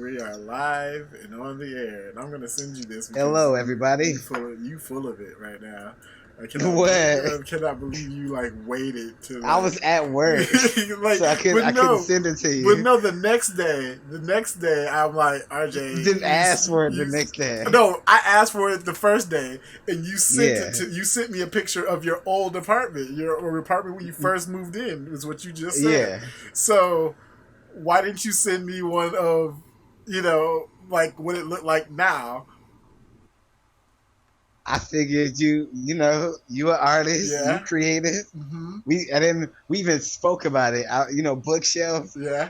We are live and on the air, and I'm gonna send you this because Hello, everybody. you full of it right now. What? I cannot believe you like waited to I was at work, like, so I couldn't send it to but you. no, the next day I'm like, You RJ, didn't ask for it the next day. no, I asked for it the first day, and Yeah. you sent me a picture of your old apartment, your apartment when you first moved in, is what you just said. Yeah. So why didn't you send me one of, like what it looked like now? I figured you an artist, you Yeah. creative. Mm-hmm. We even spoke about it. Bookshelves, Yeah.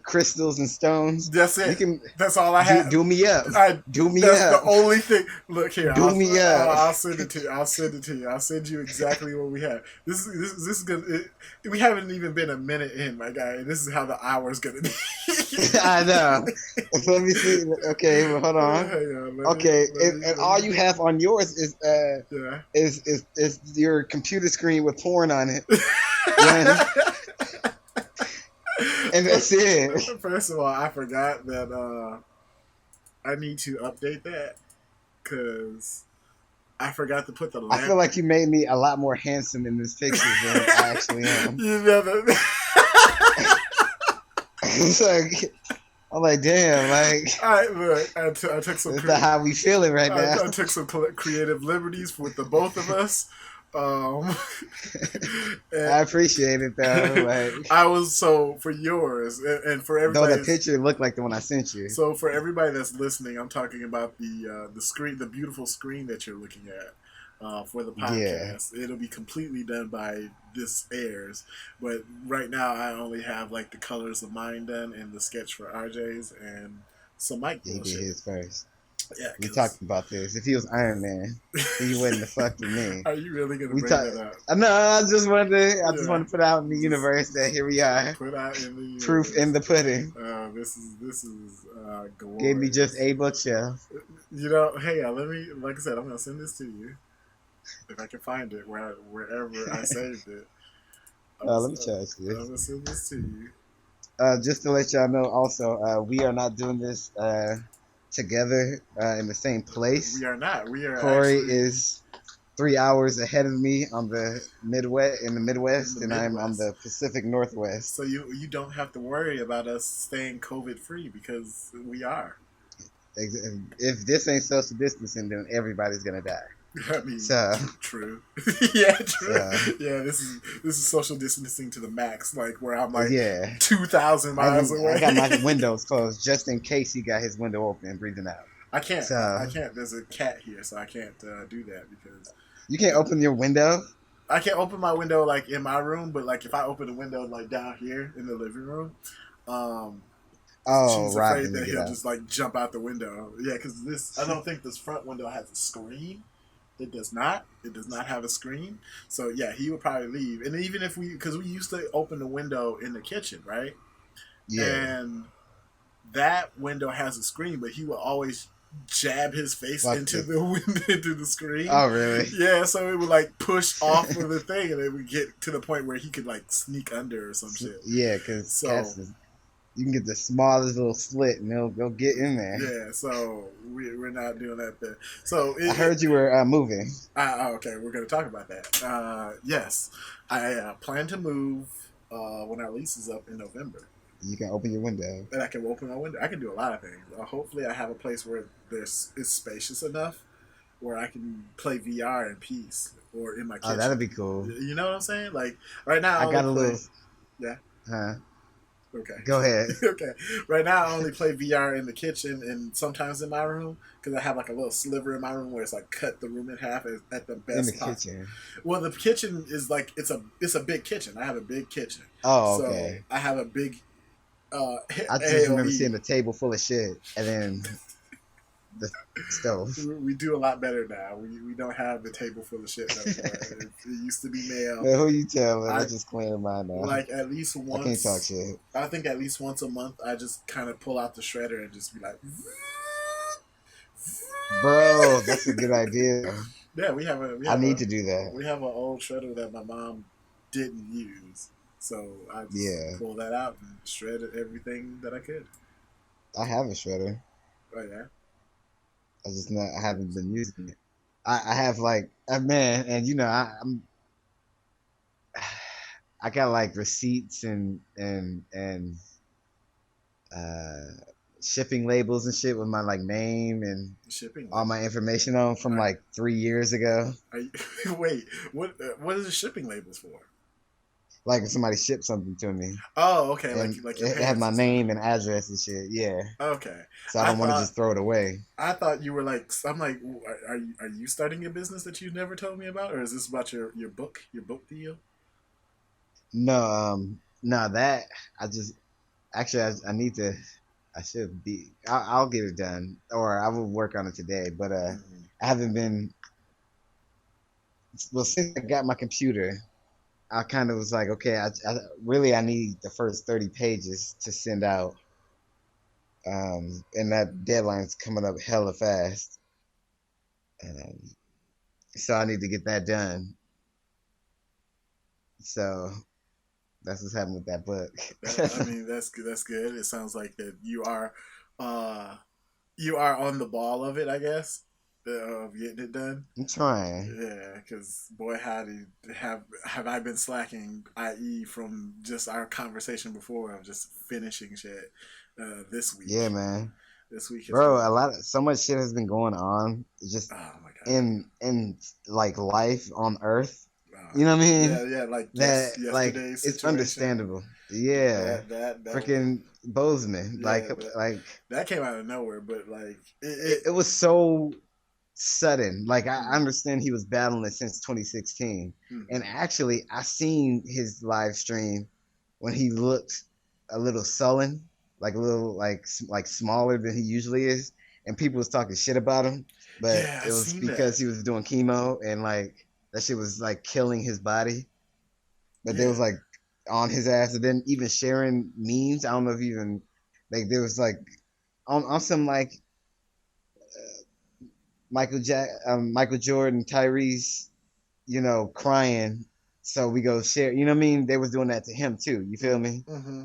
crystals and stones. That's You it. can That's all I do have. do me up. I. Do me That's the up. only thing. Look here. Do me up. I'll send it to you. I'll send it to you. I'll send you exactly what we have. This is gonna. We haven't even been a minute in, my guy. This is how the hour's gonna be. I know. Let me see. Okay, well, hold on. Hang on. Okay, and all you have on yours Yeah. is your computer screen with porn on it running, and that's it. First of all, I forgot that I need to update that because I forgot to put the I feel lamp. like you made me a lot more handsome in this picture than I actually am. You know that. It's like I'm like, damn, like Look, I took some that's not how we feeling right now. I took some creative liberties with the both of us. Um, I and appreciate it though. Like, I was so for yours and for though the everybody. picture looked like the one I sent you. So for everybody that's listening, I'm talking about the screen, the beautiful screen that you're looking at for the Yeah, podcast. It'll be completely done by this airs, but right now I only have like the colors of mine done and the sketch for RJ's and some mic he did bullshit. his first. Yeah, We because talked about this. If he was Iron Man, he wouldn't have fucked with me. are you really gonna We bring talk. that up? No, I just Yeah, wanted to put out in the just universe that here we are. put out in the Proof in universe. the pudding. This is Gave me just glorious. a bookshelf. Hey, let me. Like I said, I'm gonna send this to you if I can find it wherever I saved it. Let me charge I'm this. gonna send this to you. Just to let y'all know, also, we are not doing this together in the same We place. are not. We are Corey actually is 3 hours ahead of me on the in Midwest, the and I'm on Midwest, the Pacific Northwest. so you don't have to worry about us staying COVID free because we are. If this ain't social distancing, then everybody's gonna die. I mean, So, true. Yeah, true. so Yeah, this is social distancing to the max. Like where I'm like yeah. 2,000 miles I got my away. windows closed just in case he got his window open and breathing out. I can't. So I can't. There's a cat here, so I can't do that because you can't open your window. I can't open my window like in my room. But like if I open the window like down here in the living room, um, Oh, she's afraid Robin, you that get he'll out. just like jump out the window. Yeah, because this I don't think this front window has a screen. It does not. It does not have a screen. So yeah, he would probably leave. And even if because we used to open the window in the kitchen, right? Yeah, And that window has a screen, but he will always jab his face fuck into it. the window, into the screen. Oh, really? Yeah, so it would like push off of the thing, and it would get to the point where he could like sneak under or some shit. Yeah, because So cats, you can get the smallest little slit and they'll get in there. yeah, so we're not doing that there. So I heard you were moving. okay, we're gonna talk about that. Yes, I plan to move when our lease is up in November. You can open your window. And I can open my window. I can do a lot of things. Hopefully, I have a place where it's spacious enough where I can play VR in peace or in my Oh, kitchen. that'd be cool. You know what I'm saying? Like right now, I I only got a play. little. Yeah. Huh? Okay. Go ahead. Okay. Right now, I only play VR in the kitchen and sometimes in my room because I have like a little sliver in my room where it's like cut the room in half at the In the best possible. kitchen. Well, the kitchen is like it's a big kitchen. I have a big kitchen, Oh, so okay. I have a big I just remember AOE. seeing a table full of shit and then the stove. We do a lot better now. We don't have the table full of shit no more. It used to be male. Man, who you telling? I I just cleaning mine now. like at least I can't talk once. shit. I think at least once a month, I just kind of pull out the shredder and just be like, Bro, that's a good idea. yeah, I need to do that. we have an old shredder that my mom didn't use, so I just Yeah. pulled that out and shredded everything that I could. I have a shredder. Oh yeah. I haven't been using it. I have like man, and I got like receipts and uh shipping labels and shit with my like name and Shipping all label. my information on from Are, like 3 years ago. are you, wait, what is the shipping labels for? Like if somebody shipped something to me Oh, okay, and like your it had pants my and stuff. name and address and shit. Yeah. Okay, So I I don't want to thought just throw it away. I thought you were like I'm like are you starting a business that you never told me about, or is this about your book deal? No, no, that I just actually I need to. I should be. I'll get it done, or I will work on it today. But Mm-hmm. I haven't been. Well, since I got my computer, I kind of was like, okay, I need the first 30 pages to send out, and that deadline's coming up hella fast. Um, so I need to get that done. So that's what's happening with that book. I mean, that's good. That's good. It sounds like that uh, you are on the ball of it, I guess, of getting it done. I'm trying. Yeah, because boy, howdy, have I been slacking? I.e., from just our conversation before of just finishing shit this Yeah, week. man. This week has Bro, been. so much shit has been going on just Oh my god. in like life on Earth. You Uh, know what I mean? yeah, yeah. Like That like yesterday's it's situation. understandable. Yeah. That was Freaking Bozeman. yeah. Like That came out of nowhere, but like it was so sudden. Like I mm, understand he was battling it since 2016. And mm-hmm. actually I seen his live stream when he looked a little sullen, like a little like smaller than he usually is, and people was talking shit about him, but Yeah, I it was seen that. because he was doing chemo and like that shit was like killing his body. But they Yeah, was like on his ass and then even sharing memes. I don't know if even like there was like on some like Michael Jordan, Tyrese, crying. So we go share. You know what I mean? They was doing that to him too. You feel me? mm-hmm.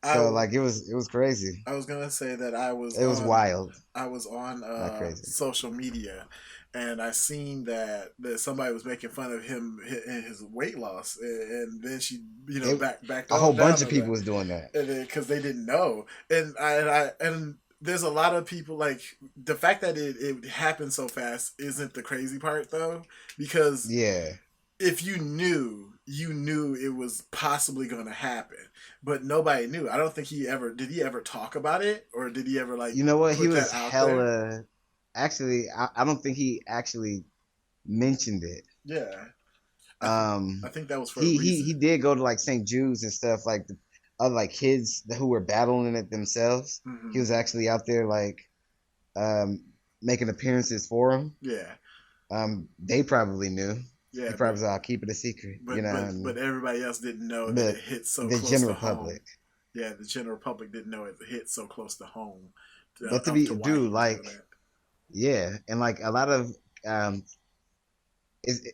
I So like it was crazy. I was gonna say that It was wild, I was on not crazy. social media, and I seen that somebody was making fun of him and his weight loss, and then she It backed a whole on down bunch of on people that, was doing that. and because they didn't know, and there's a lot of people like the fact that it happened so fast isn't the crazy part though, because Yeah. if you knew it was possibly going to happen, but nobody knew. I don't think he ever talk about it, or did he ever like You know what? He put that was out there? hella. Actually, I don't think he actually mentioned it. Yeah, I Um, think that was for a he reason. did go to like St. Jude's and stuff like the other like kids who were battling it themselves. He Hmm. was actually out there like um making appearances for him. Yeah, They probably knew. He yeah, probably was, I'll keep it a secret, but everybody else didn't know that but it hit so the close to general home. public. Yeah, the general public didn't know it hit so close to home, But to up be to why he dude, was doing like, that. yeah, and like a lot of um is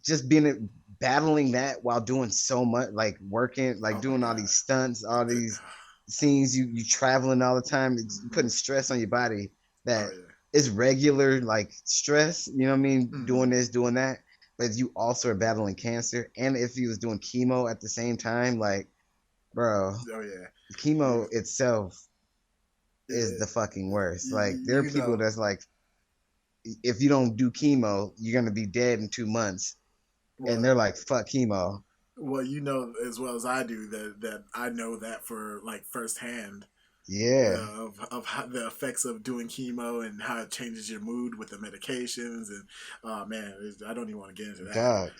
just being battling that while doing so much, like working, like Oh my doing all god. these stunts, all these scenes, you traveling all the time, it's Hmm. putting stress on your body Oh that yeah. is regular like stress, you know what I mean, doing Hmm. this, doing that. But you also are battling cancer, and if you was doing chemo at the same time, like, bro, Oh yeah. You chemo itself is it, the fucking worst. Like there are you people know that's like, if you don't do chemo, you're gonna be dead in 2 months, and what. they're like, fuck chemo. Well, you know as well as I do that I know that for like firsthand, Yeah, of how, the effects of doing chemo and how it changes your mood with the medications, and oh man, I don't even want to get into that. dog.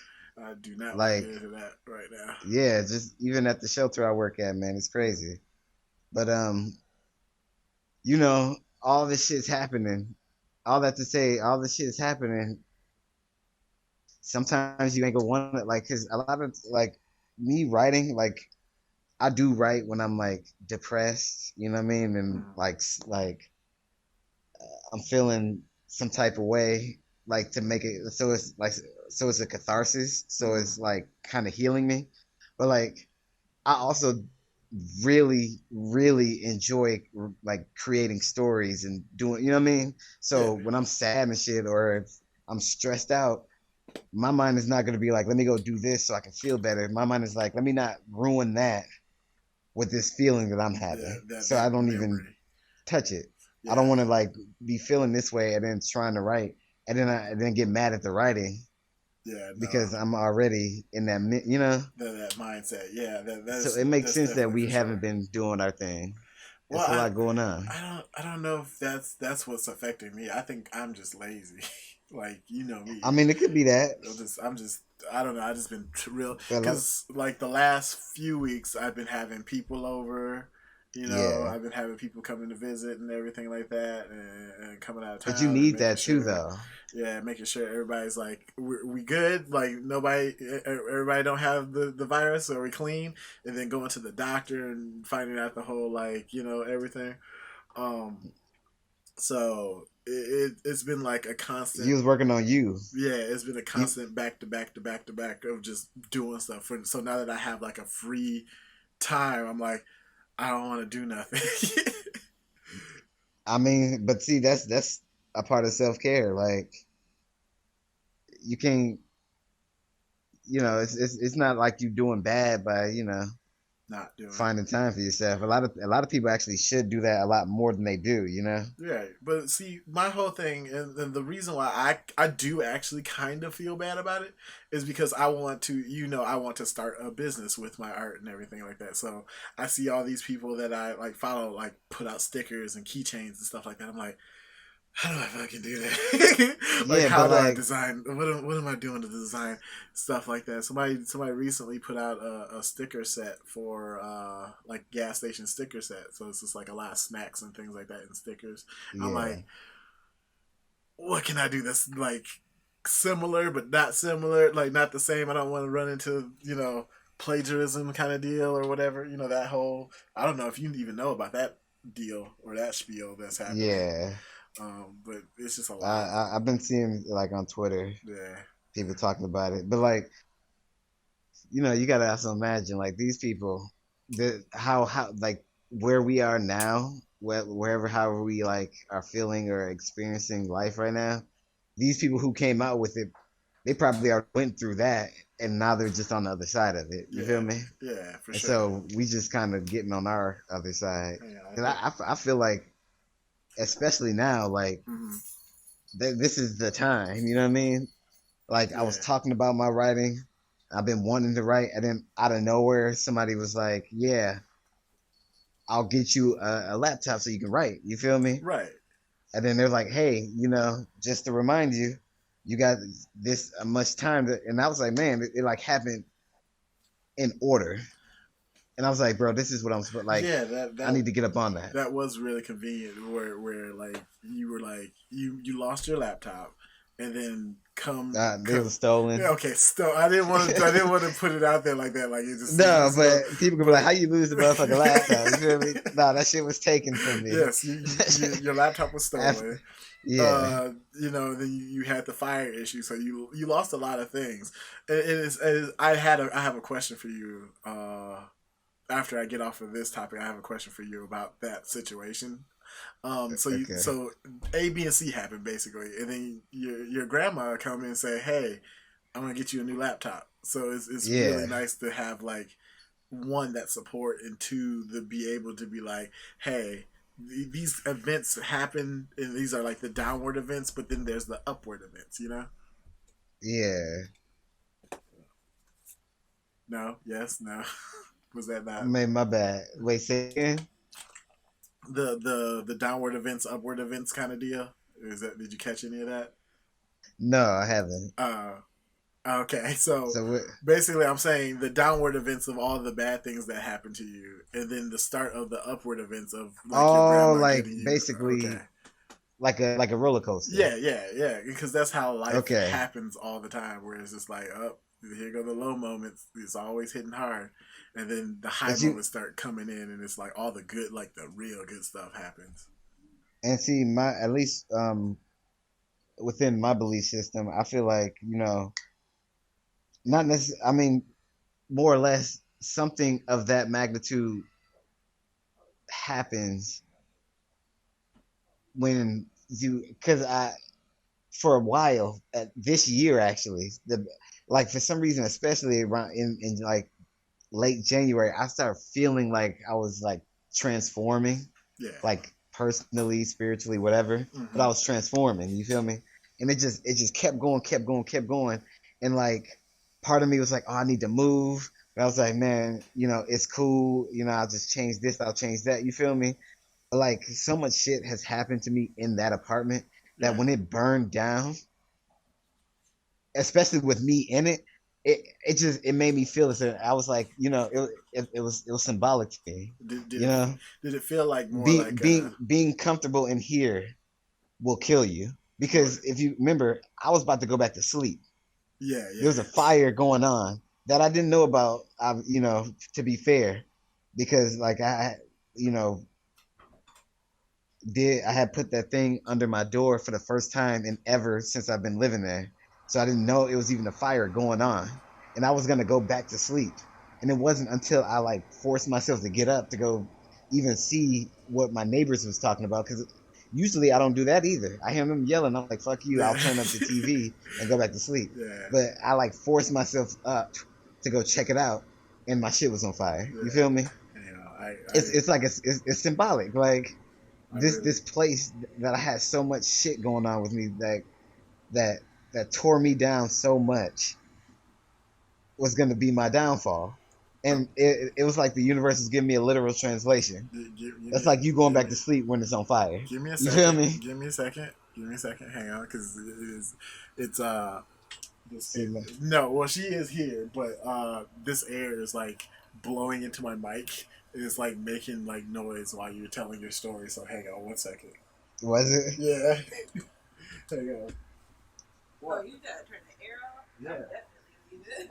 I do not want to Like, get into that right now. yeah, just even at the shelter I work at, man, it's crazy. But all this shit's happening. All that to say, all this shit is happening. Sometimes you ain't gonna want it, like, cause a lot of like me writing, like I do write when I'm like depressed, you know what I mean, and Mm, like I'm feeling some type of way, like to make it so it's like so it's a catharsis, so mm, it's like kind of healing me. But like I also really, really enjoy like creating stories and doing, you know what I mean? Yeah, So when I'm sad and shit, or if I'm stressed out, my mind is not going to be like, let me go do this so I can feel better. My mind is like, let me not ruin that with this feeling that I'm yeah, having. that So I don't even memory. touch it. I don't Yeah, want to like be feeling this way and then trying to write and then get mad at the writing yeah, no, because I'm already in that, you know? that mindset. Yeah, So it makes that's sense that definitely we for haven't sure. been doing our thing. Well, It's a lot going on. I don't know if that's what's affecting me. I think I'm just lazy. Like you know I me. mean, it could be that. I'm just I don't know. I just been real But because like the last few weeks I've been having people over. You know, yeah, I've been having people coming to visit and everything like that, and coming out of but you town and need making that too, sure, though. yeah, making sure everybody's like we good, like nobody, everybody don't have the virus, or we clean, and then going to the doctor and finding out the whole like everything. Um, so it's been like a You constant, was working on you. yeah, it's been a You, constant back to back to back to back of just doing stuff. So now that I have like a free time, I'm like, I don't want to do nothing. I mean, but see, that's a part of self care. Like you can't, it's not like you doing bad by Not doing finding time for yourself. A lot of people actually should do that a lot more than they do. right, but see, my whole thing, and the reason why I do actually kind of feel bad about it is because I want to, I want to start a business with my art and everything like that. So I see all these people that I like follow, like put out stickers and keychains and stuff like that. I'm like, how do I fucking do that? Like, Yeah, how but do I like, design? What am I doing to design stuff like that? Somebody recently put out a sticker set for like gas station sticker set. So it's just like a lot of snacks and things like that and stickers. I'm yeah, like, what can I do that's like similar but not similar, like not the same? I don't want to run into plagiarism kind of deal or whatever. That whole, I don't know if you even know about that deal or that spiel that's happening. yeah. But it's just a I, lot. I've been seeing like on Twitter Yeah, people talking about it, but like, you gotta also imagine like these people, how like where we are now, wherever however we like are feeling or experiencing life right now. These people who came out with it, they probably already went through that, and now they're just on the other side of it. You feel yeah, me? yeah, for And sure. so we just kind of getting on our other side. Yeah, Cause I feel like, especially now, like mhm, this is the time. You know what I mean? Like I was yeah, talking about my writing. I've been wanting to write, and then out of nowhere, somebody was like, "Yeah, I'll get you a laptop so you can write." You feel me? right. And then they're like, "Hey, just to remind you, you got this much time." And I was like, "Man, it like happened in order." And I was like, "Bro, this is what I'm supposed like. Yeah, that I that need to get up on that." that was really convenient. Where like you were like you lost your laptop, and then They come. were Yeah, stolen. okay. Still, I didn't want to put it out there like that. Like it just No, still, but people could be like, but "How you lose the motherfucking laptop?" You feel me? No, that shit was taken from me. yes, your laptop was After, stolen. yeah, Then you had the fire issue, so you lost a lot of things. I have a question for you. After I get off of this topic, I have a question for you about that situation. okay, So A, B, and C happen basically, and then your grandma come in and say, "Hey, I'm gonna get you a new laptop." So it's really yeah, nice to have like one that support, and two to be able to be like, "Hey, these events happen, and these are like the downward events, but then there's the upward events." yeah. No, yes, no. Was that I not made my bad. Wait, say again? the downward events, upward events kind of deal? Is that, did you catch any of that? No, I haven't. Uh, Okay, so So what? basically, I'm saying the downward events of all the bad things that happened to you, and then the start of the upward events of like your Oh, grandma like getting you. Okay, basically like a roller coaster. yeah, because that's how life Okay. happens all the time. Where it's just like, oh, here go the low moments. It's always hitting hard, and then the high But you moments start coming in, and it's like all the good, like the real good stuff happens. and see my at least within my belief system, I feel like, not necessarily, I mean, more or less something of that magnitude happens when you, because I, for a while, this year actually, the like for some reason, especially around in like late January, I started feeling like I was like transforming, Yeah. like personally, spiritually, whatever. But I Hmm. was transforming. You feel me? And it just kept going, kept going, kept going. And like part of me was like, oh, I need to move. But I was like, man, it's cool. I'll just change this. I'll change that. You feel me? But like so much shit has happened to me in that apartment that Yeah. when it burned down, especially with me in it, it made me feel this. I was like, it was symbolic to me. Did You it know, did it feel like more being like being being comfortable in here will kill you right? because if you remember, I was about to go back to sleep. Yeah, There was a fire going on that I didn't know about. To be fair, because like you know, I had put that thing under my door for the first time in ever since I've been living there. So I didn't know it was even a fire going on. And I was gonna go back to sleep. And it wasn't until I like forced myself to get up to go even see what my neighbors was talking about. Cause usually I don't do that either. I hear them yelling, I'm like, fuck you, I'll yeah, turn up the TV and go back to sleep. yeah, But I like forced myself up to go check it out and my shit was on fire. You feel yeah. me? I It's like it's symbolic. Like I this really this place that I had so much shit going on with me that that tore me down so much was going to be my downfall, uh, and it was like the universe was giving me a literal translation. give That's me like you going give back me to sleep when it's on fire. give me a You feel second. me? Give me a second. Give me a second. Hang on, because it's this See, no. Well, she is here, but this air is like blowing into my mic. It's like making like noise while you're telling your story. So hang on one second. was it? Yeah, hang on. Oh, you gotta turn the air off? Yeah.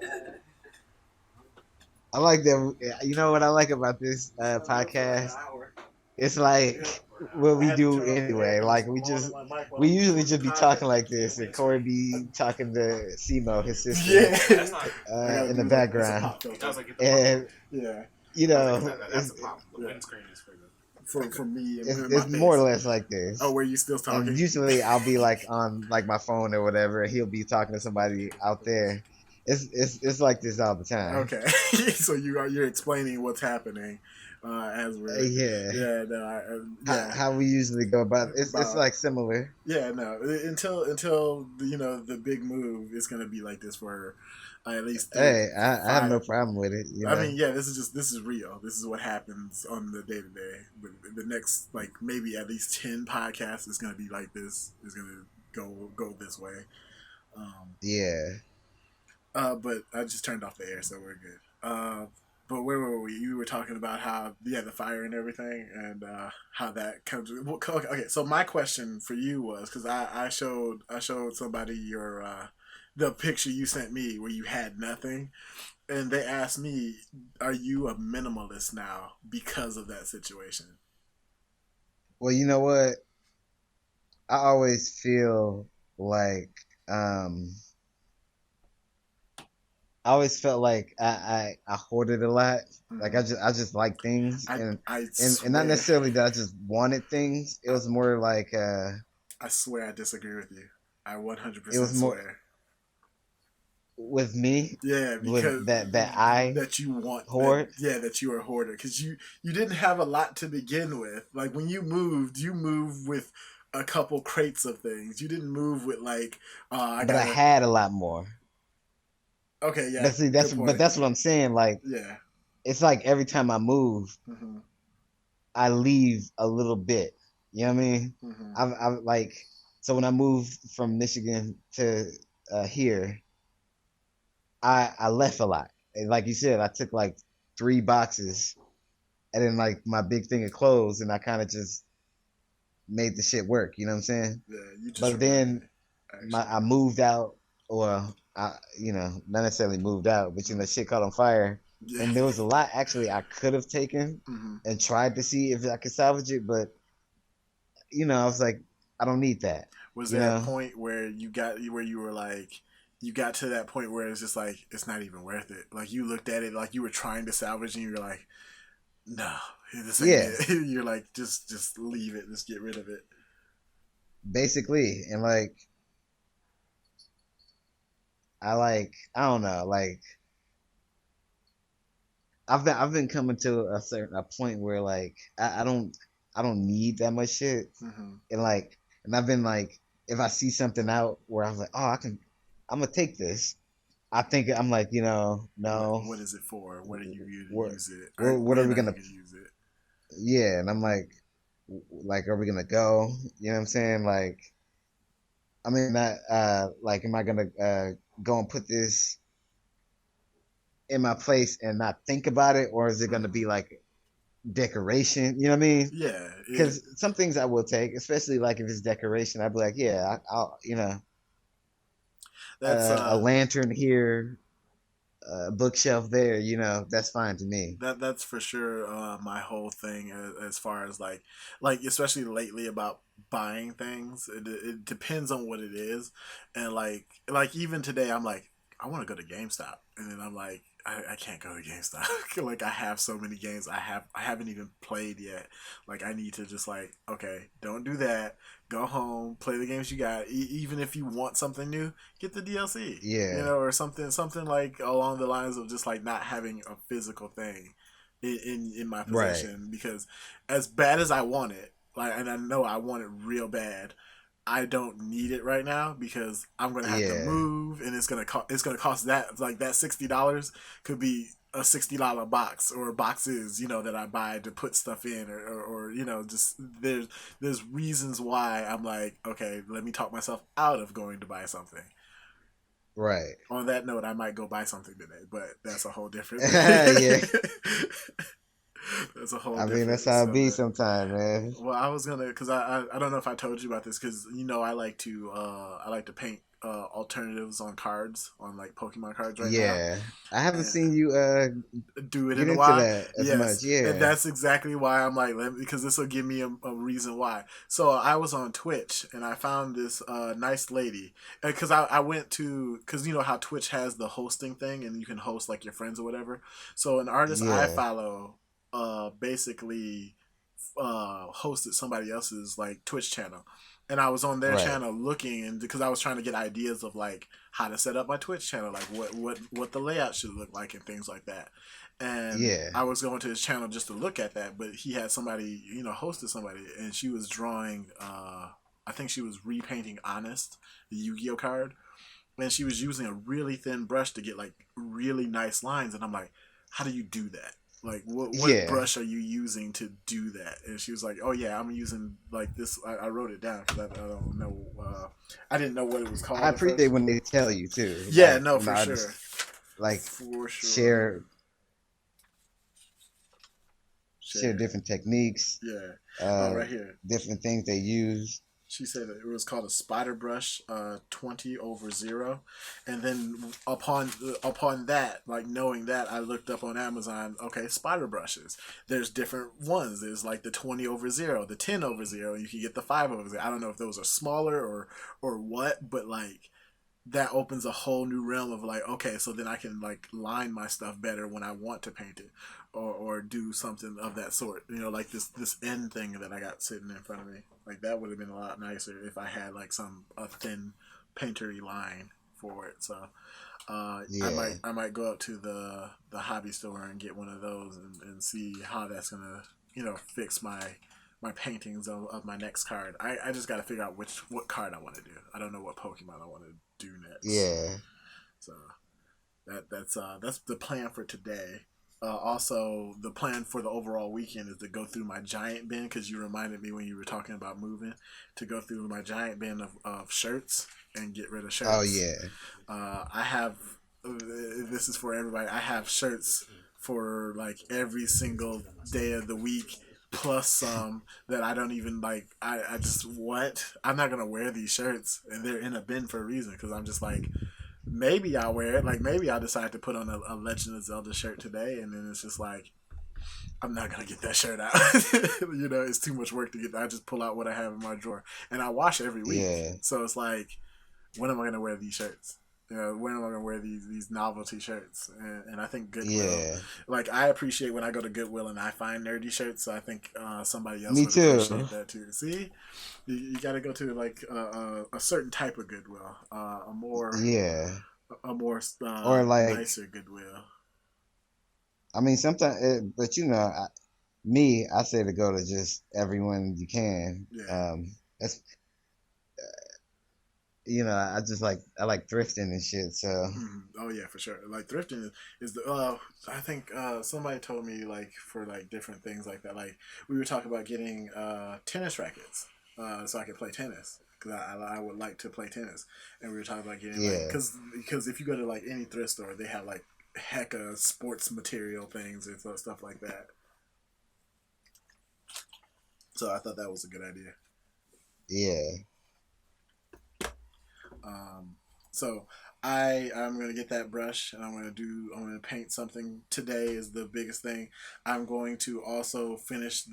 Definitely. I like that. You know what I like about this Like an podcast? hour. It's Yeah. like what I we had to do turn off the air anyway. because Like it's blowing in my mic while we I'm usually doing the just be talking content. like this, and Corey be talking to Simo, his sister, Yeah. That's not. I gotta in the do like it's a background, pop filter. That's like get the pop. and Yeah. it's That's a pop. The windscreen is for me it's, and my it's more or face. less like Oh, this. were you still And talking? usually I'll be like on like my phone or whatever, and he'll be talking to somebody out there. It's like this all the time. Okay. So you're explaining what's happening as we're Yeah, yeah no yeah how we usually go about it. It's about like similar. yeah no until the big move is gonna be like this for at least three Hey, I have no five. problem with it. I mean, yeah, this is real. This is what happens on the day to day. The next, like maybe at least 10 podcasts is gonna be like this. Is gonna go this way. Um, Yeah. but I just turned off the air, so we're good. But where were we? You were talking about how the fire and everything, and how that comes. Okay, so my question for you was because I showed somebody your the picture you sent me where you had nothing, and they asked me, "Are you a minimalist now because of that situation?" Well, you know what? I always feel like um I always felt like I hoarded a lot. Like Mm-hmm. I just like things I and not swear, necessarily that I just wanted things. It I, was more like I swear I disagree with you. I it 100% was more swear. with me Yeah, because with that I that you want that hoard. yeah that you are a hoarder because you didn't have a lot to begin with. Like when you moved with a couple crates of things. You didn't move with like I But I gotta had a lot more. okay yeah But see, good but point that's what I'm saying. Like yeah it's like every time I move, mm-hmm, I leave a little bit. You know what I mean? mm-hmm, I've like so when I moved from Michigan to here, I left a lot. And like you said, I took like 3 boxes and then like my big thing of clothes, and I kind of just made the shit work. You know what I'm saying? yeah you just But reminded then me actually I moved out, or I not necessarily moved out, but shit caught on fire, yeah and there was a lot actually I could have taken mm-hmm. and tried to see if I could salvage it, but I was like, I don't need that. Was You there a know, point where you were like you got to that point where it's just like it's not even worth it like you looked at it like you were trying to salvage and you were like no This ain't Yeah, it. You're like, just leave it. Just get rid of it. basically. And like I don't know, like I've been coming to a point where like I don't need that much shit. Hmm. And like and I've been like if I see something out where I was like, oh, I'm gonna take this. I think I'm like, no, What is it for? What are you going to what use it? what are When we are you gonna, going to use it? yeah, and I'm like, are we gonna go? You know what I'm saying? Like, I mean, that, like, am I gonna go and put this in my place and not think about it, or is it gonna Hmm. be like decoration? You know what I mean? Yeah. Because some things I will take, especially like if it's decoration, I'd be like, yeah, I'll, That's a lantern here, a bookshelf there, that's fine to me. that's for sure my whole thing as far as like especially lately about buying things. It depends on what it is, and like even today I'm like I want to go to GameStop, and then I'm like I can't go to GameStop. Like I have so many games I haven't even played yet. Like I need to just like okay, don't do that. Go home, play the games you got. Even if you want something new, get the DLC, Yeah, or something like along the lines of just like not having a physical thing in my right. possession, because as bad as I want it, like, and I know I want it real bad, I don't need it right now because I'm gonna have to Yeah, move, and it's gonna cost that like that $60 could be a $60 box or boxes, that I buy to put stuff in, or just there's reasons why I'm like, okay, let me talk myself out of going to buy something. right. On that note, I might go buy something today, but that's a whole different Yeah, thing. That's a whole I mean that's different how it be subject. sometimes, man. Well, I was gonna, cause I don't know if I told you about this, cause I like to paint alternatives on cards, on like Pokemon cards right now, Yeah, I haven't and seen you do it get in a into while. that as much. Yes, and Yeah, that's exactly why I'm like, because this will give me a reason why. So I was on Twitch and I found this nice lady, because I went to, because you know how Twitch has the hosting thing and you can host like your friends or whatever. So an artist I yeah, follow basically hosted somebody else's like Twitch channel, and I was on their right. channel looking, and because I was trying to get ideas of like how to set up my Twitch channel, like what the layout should look like and things like that. And Yeah, I was going to his channel just to look at that, but he had somebody, hosted somebody, and she was drawing. I think she was repainting Honest, the Yu-Gi-Oh card, and she was using a really thin brush to get like really nice lines, and I'm like, how do you do that? Like what yeah. brush are you using to do that? And she was like, oh yeah, I'm using like this. I wrote it down because I don't know, I didn't know what it was I called at appreciate first. when they tell you too, Yeah, like no, when the for sure, artists like for sure. share share Share. different techniques, Yeah. Oh, uh, right here. different things they use. She said that it was called a spider brush, 20/0, and then upon that, like knowing that, I looked up on Amazon. Okay, spider brushes. There's different ones. There's like the 20/0, the 10/0. You can get the 5/0. I don't know if those are smaller or what, but like that opens a whole new realm of like, okay, so then I can like line my stuff better when I want to paint it, or do something of that sort. Like this end thing that I got sitting in front of me. Like that would have been a lot nicer if I had like a thin paintery line for it. So Yeah, I might go up to the hobby store and get one of those, and see how that's gonna fix my paintings of my next card. I just got to figure out what card I want to do. I don't know what Pokemon I want to do next. yeah. So that's the plan for today. Also, the plan for the overall weekend is to go through my giant bin, because you reminded me when you were talking about moving, to go through my giant bin of shirts and get rid of Oh shirts. yeah, I have this is for everybody. I have shirts for like every single day of the week, plus some that I don't even like. I just what I'm not gonna wear these shirts, and they're in a bin for a reason, because I'm just like, maybe I'll wear it. Like maybe I'll decide to put on a Legend of Zelda shirt today, and then it's just like I'm not gonna get that shirt out. It's too much work to get. I just pull out what I have in my drawer, and I wash every week. yeah. So it's like, when am I gonna wear these shirts? You know, when am I gonna wear these novelty shirts? And I think Goodwill, Yeah, like I appreciate when I go to Goodwill and I find nerdy shirts. So I think somebody else me would too. appreciate that too. See, you got to go to like a certain type of Goodwill, Yeah, a more or like, nicer Goodwill. I mean, sometimes, but I say to go to just everyone you can. Yeah. That's I just I like thrifting and shit. So Oh yeah, for sure. Like thrifting is the. I think somebody told me like for like different things like that. Like we were talking about getting tennis rackets, so I could play tennis because I would like to play tennis, and we were talking about getting like yeah, because if you go to like any thrift store, they have like hecka sports material things and stuff like that. So I thought that was a good idea. yeah, Um, so I'm gonna get that brush and I'm gonna paint something. Today is the biggest thing. I'm going to also finish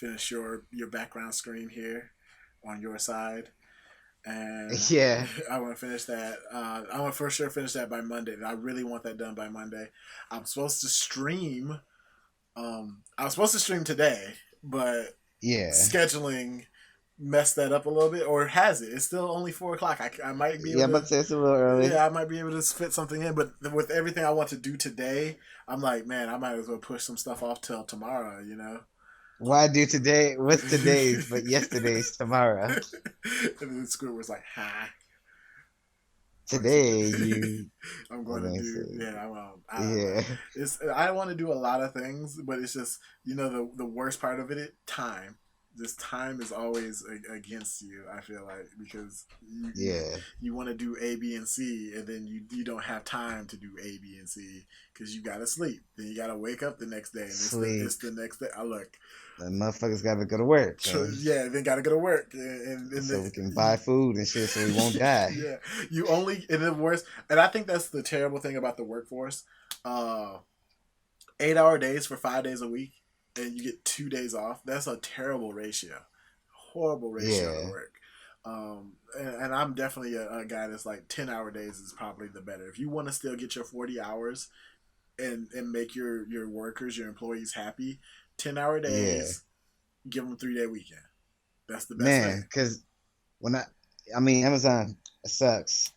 your background screen here on your side, and yeah, I want to finish that. I want to for sure finish that by Monday. I really want that done by Monday. I'm supposed to stream. I was supposed to stream today, but yeah, scheduling messed that up a little bit, or has it? It's still only 4 o'clock. I might be able yeah. to. But it's a little early. Yeah, I might be able to fit something in, but with everything I want to do today, I'm like, man, I might as well push some stuff off till tomorrow. You know. Why do today? And What's today's? But yesterday's tomorrow. then the squid was like, "Ha." Today you. I'm I going to think so. do. Yeah, I don't know. Yeah, I want to do a lot of things, but it's just the worst part of it time. This time is always against you. I feel like because yeah. you want to do A, B, and C, and then you don't have time to do A, B, and C because you gotta sleep. Then you gotta wake up the next day, and it's Sleep. the next day. I look, The motherfuckers got to go to work, yeah, then gotta go to work, and so we can buy food and shit, so we won't die. yeah, you only and the worst, and I think that's the terrible thing about the workforce. 8 hour days for 5 days a week, and you get 2 days off. That's a terrible ratio, horrible ratio to Yeah, work. And I'm definitely a guy that's like 10 hour days is probably the better. If you want to still get your 40 hours and make your workers, your employees happy, 10 hour yeah, days, give them a 3 day weekend. That's the best man. thing. Because when I mean, Amazon sucks.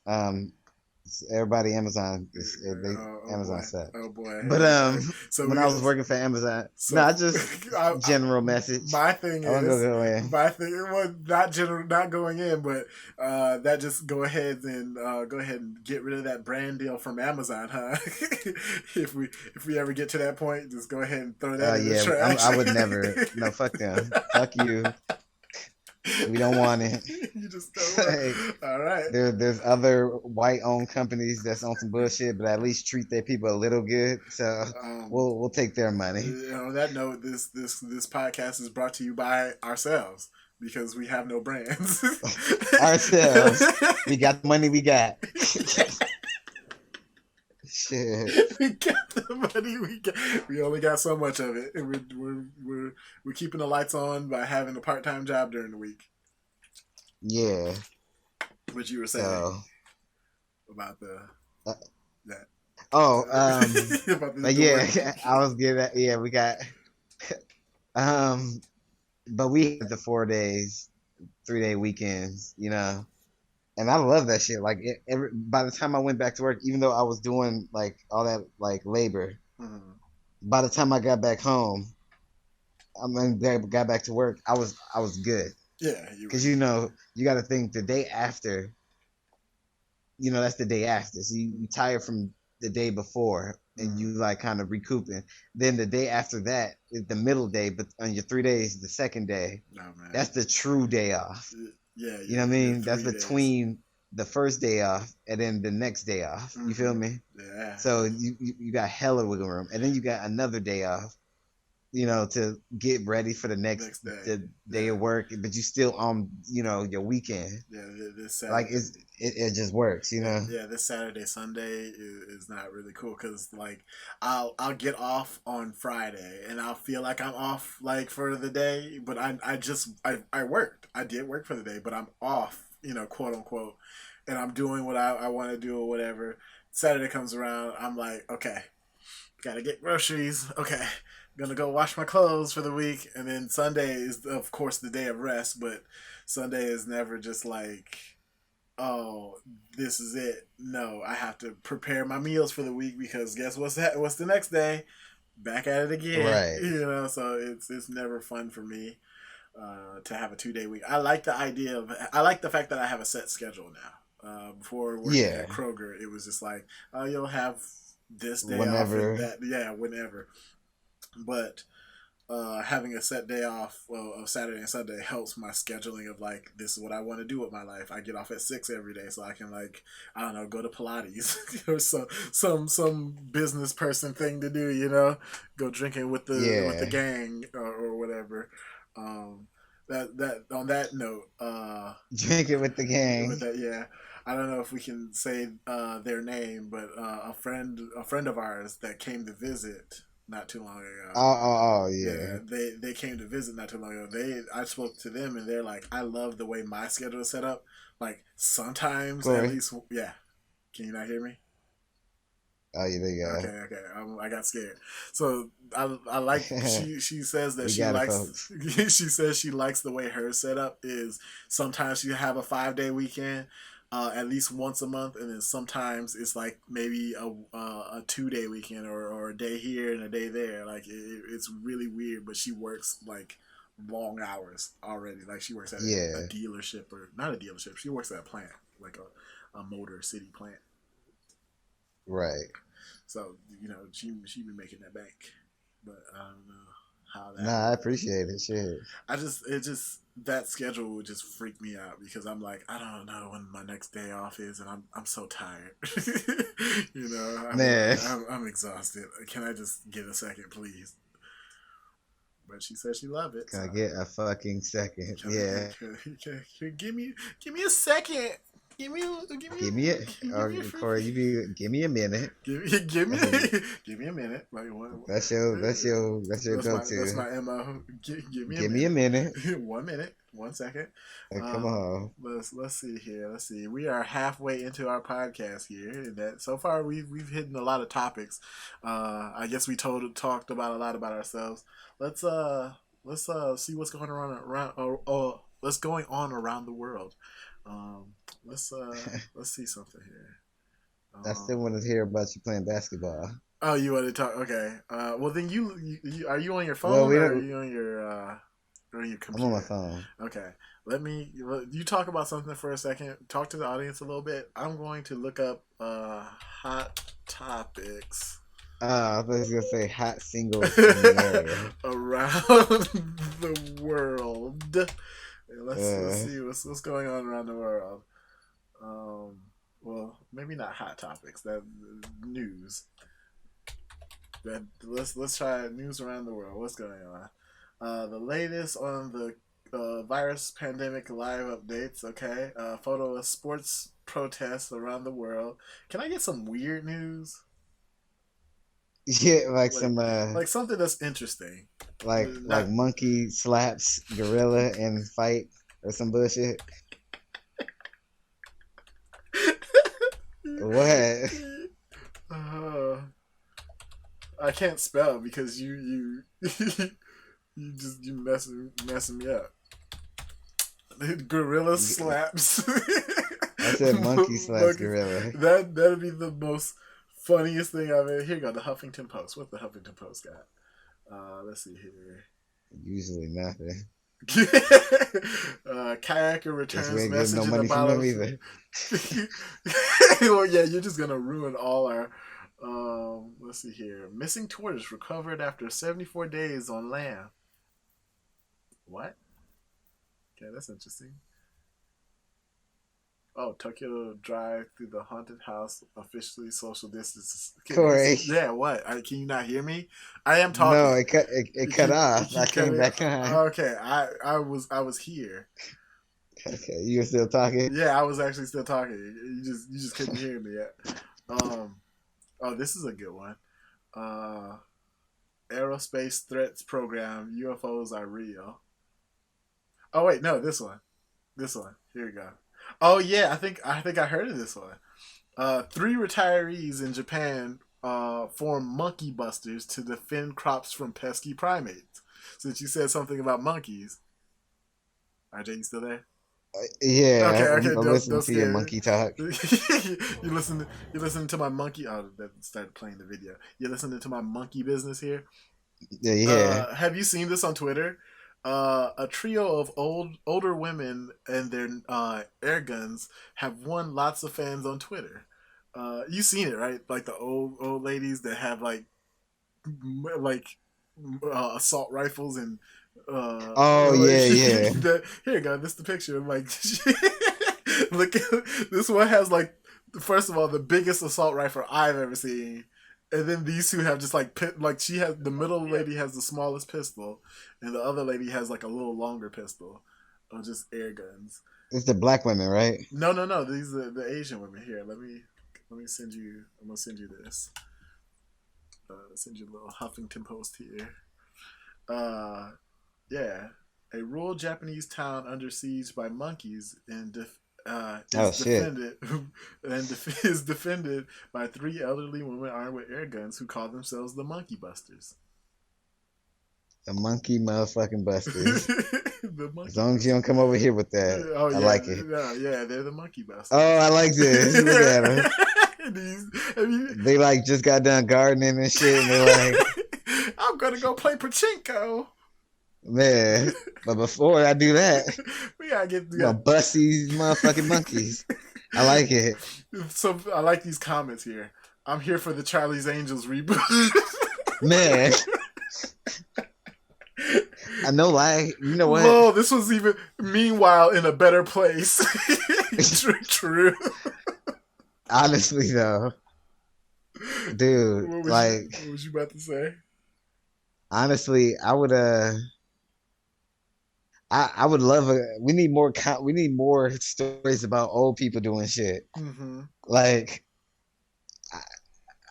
Everybody Amazon Oh Amazon boy, sucks. oh boy. But So when we I got was working for Amazon, no, so I just general message. my thing I want to is go in. my thing was not general, not going in, but that just go ahead and get rid of that brand deal from Amazon, huh? If we ever get to that point, just go ahead and throw that in the Yeah, trash. I would never. No, fuck them. Fuck you. We don't want it. You just don't want. Like, All right. there's other white owned companies that's on some bullshit, but at least treat their people a little good. So Um, we'll take their money on that note, this podcast is brought to you by ourselves because we have no brands. ourselves. We got the money we got. Shit. We got the money we got. We only got so much of it, and we're keeping the lights on by having a part time job during the week. Yeah. What you were saying So. about the Uh, that. oh. About But yeah, I was getting that. Yeah, we got. But we had the 4 days, 3 day weekends. And I love that shit. Like by the time I went back to work, even though I was doing like all that like labor, Mm-hmm. by the time I got back home, got back to work, I was good. Yeah, Because you got to think the day after, that's the day after. So you tired from the day before, and you like kind of recouping. Then the day after that is the middle day, but on your 3 days, the second day, oh, man. that's the true day off. Yeah, You know what I mean? That's 3 between the first day off and then the next day off. You feel me? Yeah. So you got hella wiggle room, and then you got another day off. To get ready for the next day. the day of work, but you still on your weekend. Yeah, this Saturday, like it just works. Yeah, this Saturday Sunday is not really cool because like I'll get off on Friday and I'll feel like I'm off like for the day, but I worked. I did work for the day, but I'm off. Quote unquote. and I'm doing what I want to do or whatever. Saturday comes around, I'm like, okay, gotta get groceries. Okay, gonna go wash my clothes for the week, and then Sunday is of course the day of rest, but Sunday is never just like, oh, this is it. No, I have to prepare my meals for the week because guess what's the next day? Back at it again. Right. So it's never fun for me to have a 2 day week. I like the idea of I like the fact that I have a set schedule now. Before working Yeah. at Kroger, it was just like, oh, you'll have this day off Whenever. and that, yeah, whenever. But having a set day off of Saturday and Sunday helps my scheduling of like, this is what I want to do with my life. I get off at 6 every day, so I can, like, I don't know, go to Pilates or some business person thing to do. Go drinking with the gang or whatever. That on that note, Drinking with the gang. with that, yeah. I don't know if we can say their name, but a friend of ours that came to visit not too long ago. Yeah. They came to visit not too long ago. I spoke to them and they're like, I love the way my schedule is set up. Like sometimes Corey. at least, yeah. Can you not hear me? Oh, yeah, there you go. Okay. I got scared. So I like she says that she likes she says she likes the way her setup is. Sometimes you have a 5-day weekend. At least once a month, and then sometimes it's like maybe a 2-day weekend or a day here and a day there. Like it's really weird, but she works like long hours already. Like she works at a dealership, or not a dealership. She works at a plant, like a Motor City plant. Right. So she be making that bank, but I don't know how that. Nah, I appreciate it. Shit. That schedule would just freak me out because I'm like, I don't know when my next day off is, and I'm so tired. Man, I'm exhausted. Can I just get a second, please? But she said she loved it. Can I get a fucking second? Yeah. Give me a second. Give me Corey, give me a minute. Give me a minute. Like what? That's your go-to. That's my MO. Give me a minute. 1 minute. 1 second. Come on. Let's see here. Let's see. We are halfway into our podcast here, and that so far we've hit a lot of topics. I guess we talked about a lot about ourselves. Let's see what's going around what's going on around the world. Let's see something here. I still want to hear about you playing basketball. Oh, you want to talk? Okay. Well, then you are you on your phone or are you on your computer? I'm on my phone. Okay. You talk about something for a second. Talk to the audience a little bit. I'm going to look up hot topics. I was gonna say hot singles in the area. Around the world. Let's see what's going on around the world. Well, maybe not hot topics. That news. Let's try news around the world. What's going on? The latest on the virus pandemic live updates. Okay. Photo of sports protests around the world. Can I get some weird news? Yeah, like some like something that's interesting. Like monkey slaps gorilla in fight or some bullshit. What? I can't spell because you messing me up. Gorilla slaps. I said monkey slaps gorilla. That'd be the most funniest thing I've ever. Here you go, the Huffington Post. What's the Huffington Post got? Let's see here. Usually nothing. Kayaker returns message in a bottle. Well, yeah, you're just gonna ruin all our. Let's see here. Missing tortoise recovered after 74 days on land. What? Okay, that's interesting. Oh, Tokyo drive through the haunted house, officially social distance. Corey. Yeah, what? Can you not hear me? I am talking. No, it cut off. I came back on. Okay, I was here. Okay, you were still talking? Yeah, I was actually still talking. You just couldn't hear me yet. Oh, this is a good one. Aerospace threats program. UFOs are real. Oh wait, no, this one. Here we go. Oh yeah, I think I heard of this one. Three retirees in Japan form monkey busters to defend crops from pesky primates. Since you said something about monkeys, RJ, you still there? Okay, Yeah, okay, I'm don't listening don't to your scare monkey talk. me. You listen to my monkey. Oh, that started playing the video. You're listening to my monkey business here. Yeah, yeah. Have you seen this on Twitter? A trio of older women and their air guns have won lots of fans on Twitter. You seen it, right? Like the old ladies that have like assault rifles and Oh like yeah, yeah. here you go. This is the picture. Like look, this one has like first of all the biggest assault rifle I've ever seen. And then these two have just like like she has the middle lady has the smallest pistol, and the other lady has like a little longer pistol, or just air guns. It's the black women, right? No, no, no. These are the Asian women here. Let me send you. I'm gonna send you this. Send you a little Huffington Post here. Uh, yeah, a rural Japanese town under siege by monkeys Oh is shit. defended is defended by three elderly women armed with air guns who call themselves the Monkey Busters. The monkey motherfucking busters. The As Monkey long as you don't Busters. come over here with that, Oh I yeah, like it. yeah, they're the Monkey Oh, Busters. I like this. Look at them. These, I mean, They like just got done gardening and shit, and they like, I'm gonna go play pachinko. man. But before I do that, We gotta get I'm gonna bust these motherfucking monkeys. I like it, so I like these comments here. I'm here for the Charlie's Angels reboot. man. I know, like, you know what? Whoa, this was even meanwhile in a better place. True. Honestly, though, dude, like, What was you about to say? honestly, I would love we need more we need more stories about old people doing shit. Mm-hmm. Like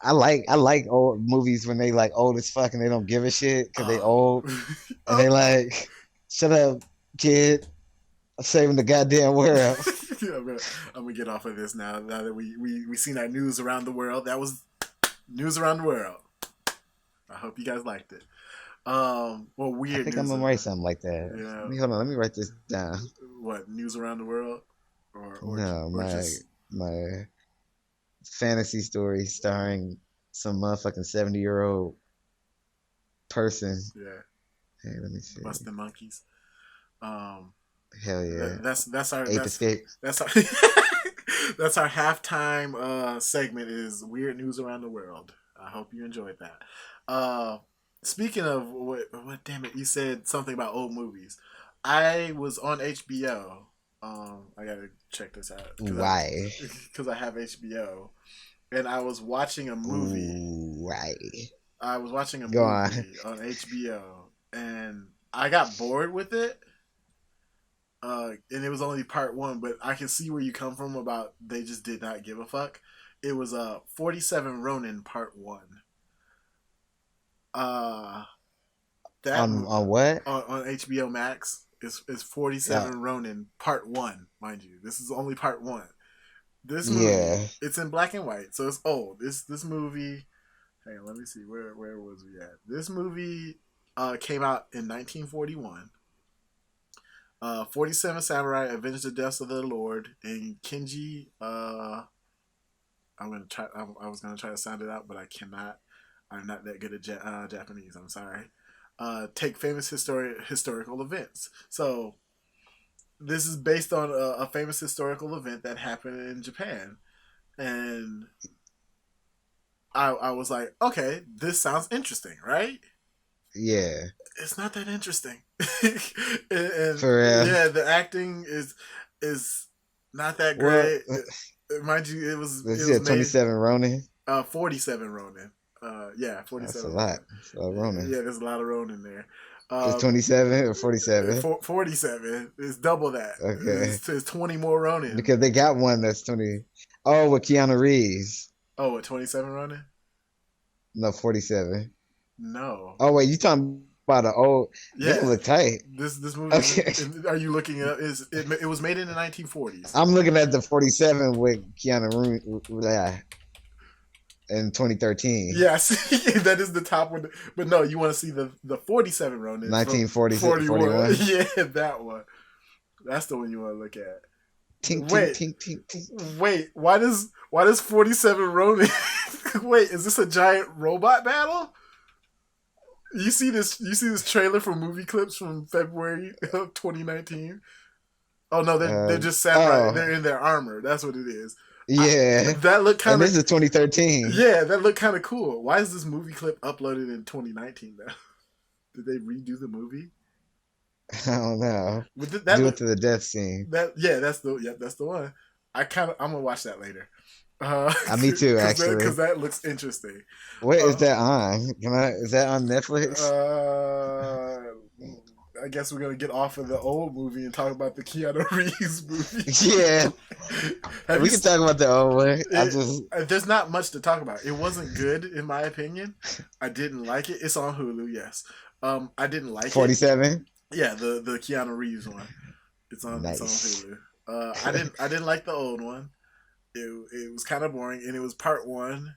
I, I like old movies when they like old as fuck and they don't give a shit because they Oh. old and they like shut up, kid. I'm saving the goddamn world. I'm gonna get off of this now. Now that we seen our news around the world, that was news around the world. I hope you guys liked it. Well, I weird think I'm news. gonna write something like that. Yeah. Hold on, let me write this down. What news around the world, No, or my just my fantasy story starring some motherfucking 70-year-old person. yeah, Hey, let me see. busting monkeys. Um, Hell yeah. that's our Ape Escape. that's our that's our halftime segment is weird news around the world. I hope you enjoyed that. Speaking of what damn it, you said something about old movies. I was on HBO. I gotta check this out Why? because I have HBO, and I was watching a movie. Why? I was watching a Go on. movie on HBO, and I got bored with it. And it was only part one, but I can see where you come from about they just did not give a fuck. It was 47 Ronin Part One. Uh, that On what? on HBO Max is 47 Yeah. Ronin Part One, mind you. This is only Part One. This movie, Yeah. it's in black and white, so it's old. This movie, hang on, let me see where was we at. This movie came out in 1941. 47 Samurai avenge the deaths of their lord, and Kenji. I'm gonna try. I was gonna try to sound it out, but I cannot. I'm not that good at Japanese. I'm sorry. Take famous historical events. So this is based on a famous historical event that happened in Japan, and I was like, okay, this sounds interesting, right? Yeah. It's not that interesting. and For real. yeah, the acting is not that Well, great. Mind you, it was let's see, made 27 Ronin. 47 Ronin. Yeah, That's a 47 lot. Ronin. That's a lot of Ronin. Yeah, there's a lot of Ronin there. It's 27 or 47. 47 is double that. Okay. It's 20 more Ronin. Because they got one that's 20. Oh, with Keanu Reeves. Oh, what 27 Ronin? No, 47. No. Oh, wait, you talking By the old, this Yeah, look tight. this movie. Okay, Are you looking at? It was made in the 1940s? I'm looking at the 47 with Keanu Reeves in 2013. Yes, that is the top one. But no, you want to see the 47 Ronin from 1946, 41? 41. Yeah, that one. That's the one you want to look at. Tink, tink, Wait, tink, tink, tink. wait. Why does 47 Ronin? Wait, is this a giant robot battle? You see this? You see this trailer from movie clips from February of 2019? Oh no, they're just samurai. Oh, They're in their armor. That's what it is. yeah. That looked And kind this of is 2013. yeah. That looked kind of cool. Why is this movie clip uploaded in 2019 now? Did they redo the movie? I don't know. But that Do it look to the death scene. that's the one. I'm gonna watch that later. Me too, actually. Because that looks interesting. What is Uh, that on? Is that on Netflix? I guess we're gonna get off of the old movie and talk about the Keanu Reeves movie. Yeah, Have we you can talk about the old one. There's not much to talk about. It wasn't good in my opinion. I didn't like it. It's on Hulu, yes. I didn't like 47. it. Yeah, the Keanu Reeves one. It's on Nice. Hulu. I didn't like the old one. It was kind of boring, and it was part one.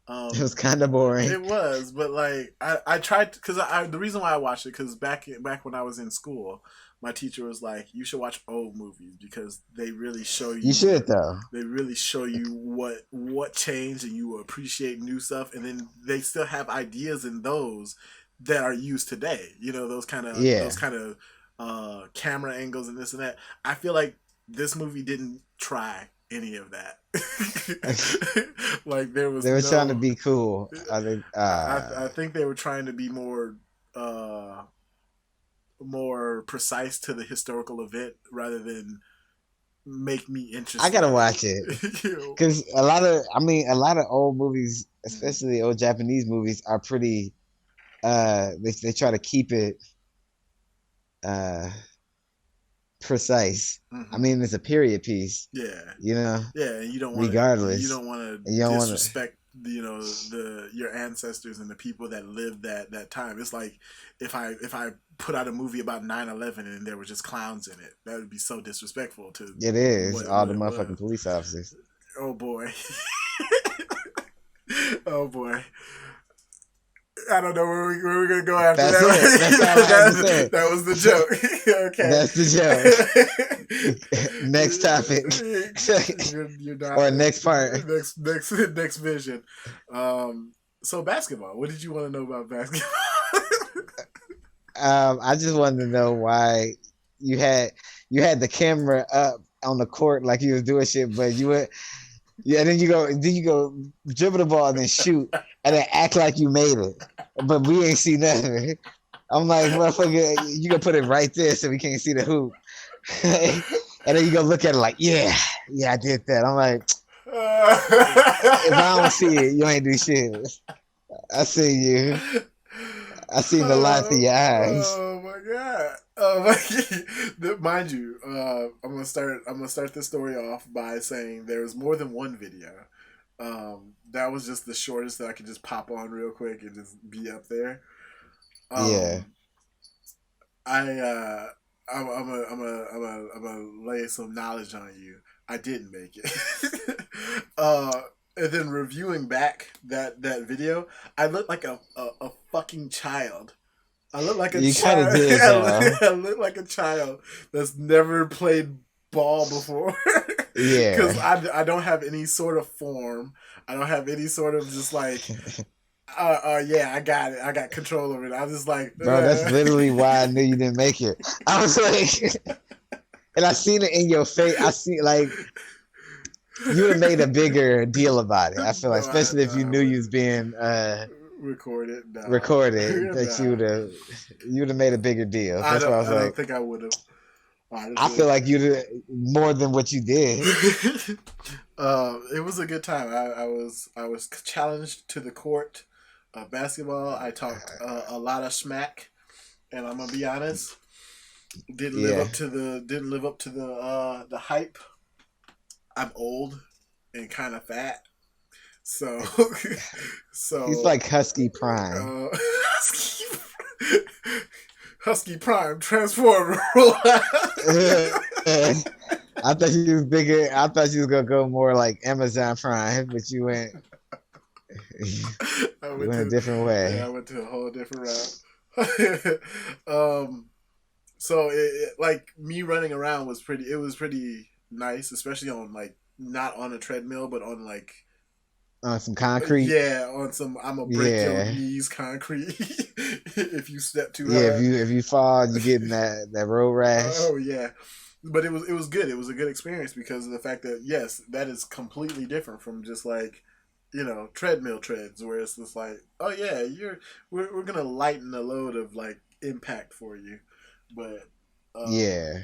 It was kind of boring. It was, but like I tried because the reason why I watched it because back when I was in school, my teacher was like, "You should watch old movies because they really show you." You should though. They really show you what changed, and you will appreciate new stuff, and then they still have ideas in those that are used today. You know, those kind of camera angles and this and that. I feel like this movie didn't try any of that. Like there was They were trying to be cool. I think they were trying to be more precise to the historical event rather than make me interested. I gotta watch it because a lot of old movies, especially old Japanese movies, are pretty. They try to keep it precise. Mm-hmm. I mean, it's a period piece. Yeah. You know. Yeah, and you don't want regardless. You don't want to disrespect your ancestors and the people that lived that time. It's like if I put out a movie about 9/11 and there were just clowns in it, that would be so disrespectful to. It is all the motherfucking police officers. Oh boy. Oh boy. I don't know where we're gonna go after That's that. It. That's all I have to say. That was the joke. Okay. That's the joke. Next topic. You're not, or next part. Next vision. So basketball. What did you want to know about basketball? I just wanted to know why you had the camera up on the court like you was doing shit, but you would. Yeah, and then you go dribble the ball and then shoot and then act like you made it. But we ain't see nothing. I'm like, motherfucker, you gonna put it right there so we can't see the hoop. And then you go look at it like, yeah, I did that. I'm like, if I don't see it, you ain't do shit. I see you. I seen the light through your eyes. Oh my god. Oh my mind you, I'm gonna start this story off by saying there was more than one video. That was just the shortest that I could just pop on real quick and just be up there. Yeah. I'm gonna lay some knowledge on you. I didn't make it. And then reviewing back that video, I looked like a fucking child. I look like a child. Did, I look like a child that's never played ball before. Yeah. Because I don't have any sort of form. I don't have any sort of just like, yeah, I got it. I got control over it. I was just like, bro, that's literally why I knew you didn't make it. I was like, and I seen it in your face. I see like. You would have made a bigger deal about it. I feel like, especially if you knew you was being recorded. No. That you would have made a bigger deal. That's why I was like, I don't think I would have. I feel like you'd more than what you did. It was a good time. I was challenged to the court of basketball. I talked a lot of smack, and I'm gonna be honest, didn't live up to the hype. I'm old and kind of fat, so he's like Husky Prime. Husky Prime transform. Roll out. I thought you was bigger. I thought you was gonna go more like Amazon Prime, but you went I you went went a to different yeah, I way. went to a whole different route. So like me running around was pretty. It was pretty nice, especially on like not on a treadmill, but on like On some concrete. yeah, on some I'm gonna break your Yeah. knees concrete if you step too Yeah, hard. if you fall, you get in that road rash. Oh yeah, but it was good. It was a good experience because of the fact that yes, that is completely different from just like treadmill treads where it's just like oh yeah we're gonna lighten the load of like impact for you, but um, Yeah.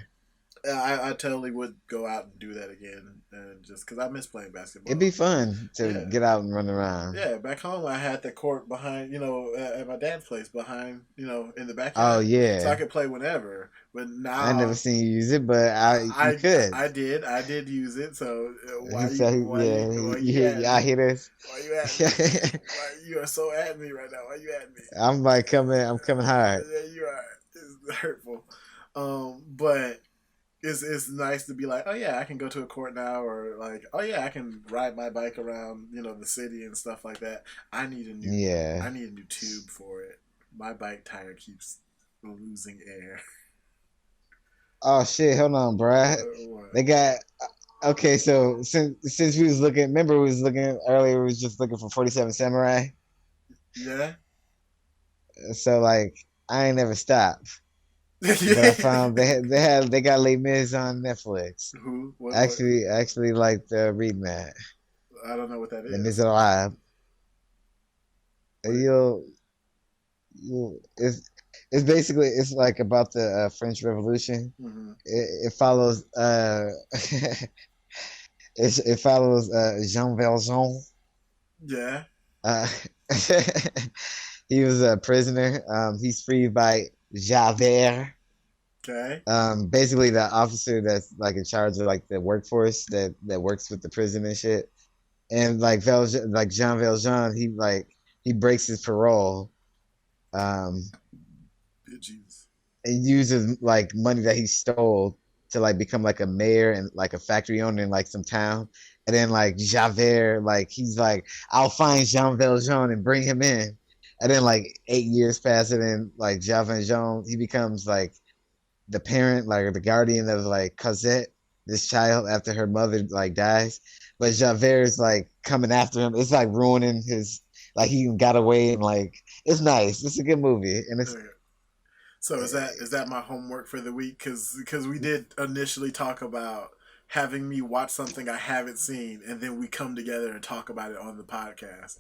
I totally would go out and do that again, and just because I miss playing It'd be basketball. fun to Yeah, get out and run around. yeah. Back home, I had the court behind, at my dad's place behind, in the Oh backyard, so I yeah. could play whenever. But I never now, seen you use it, but you I could. I did use it. So why So yeah, why you you hear at y'all me? hear this? Why you at me? Why you are so at me right now? Why you at me? I'm like coming. I'm coming hard. Yeah, you are. It's hurtful. But it's nice to be like, oh yeah, I can go to a court now, or like, oh yeah, I can ride my bike around, the city and stuff like that. I need a new, Yeah. I need a new tube for it. My bike tire keeps losing air. Oh shit! Hold on, bruh. What? They got okay. So since we was looking, remember we was looking earlier. We was just looking for 47 Samurai. Yeah. So like I ain't never stopped, but I found they got Les Mis on Netflix. Who? What? Actually like reading that I don't know what that Les is. Miserables. What? You'll you it's basically it's like about the French Revolution. Mm-hmm. It follows it follows Jean Valjean. Yeah. Uh, he was a prisoner. He's freed by Javert. Okay. Basically the officer that's like in charge of like the workforce that works with the prison and shit. And like Valjean, like Jean Valjean, he breaks his parole. Um, Jeez. and uses like money that he stole to like become like a mayor and like a factory owner in like some town. And then like Javert, like he's like, I'll find Jean Valjean and bring him in. And then like 8 years pass, and then like Jean Valjean, he becomes like the parent, like the guardian of like Cosette, this child after her mother like dies. But Javert is like coming after him. It's like ruining his like he got away and like it's nice. It's a good movie and it's Okay. So is that my homework for the week? Because we did initially talk about having me watch something I haven't seen, and then we come together and talk about it on the podcast.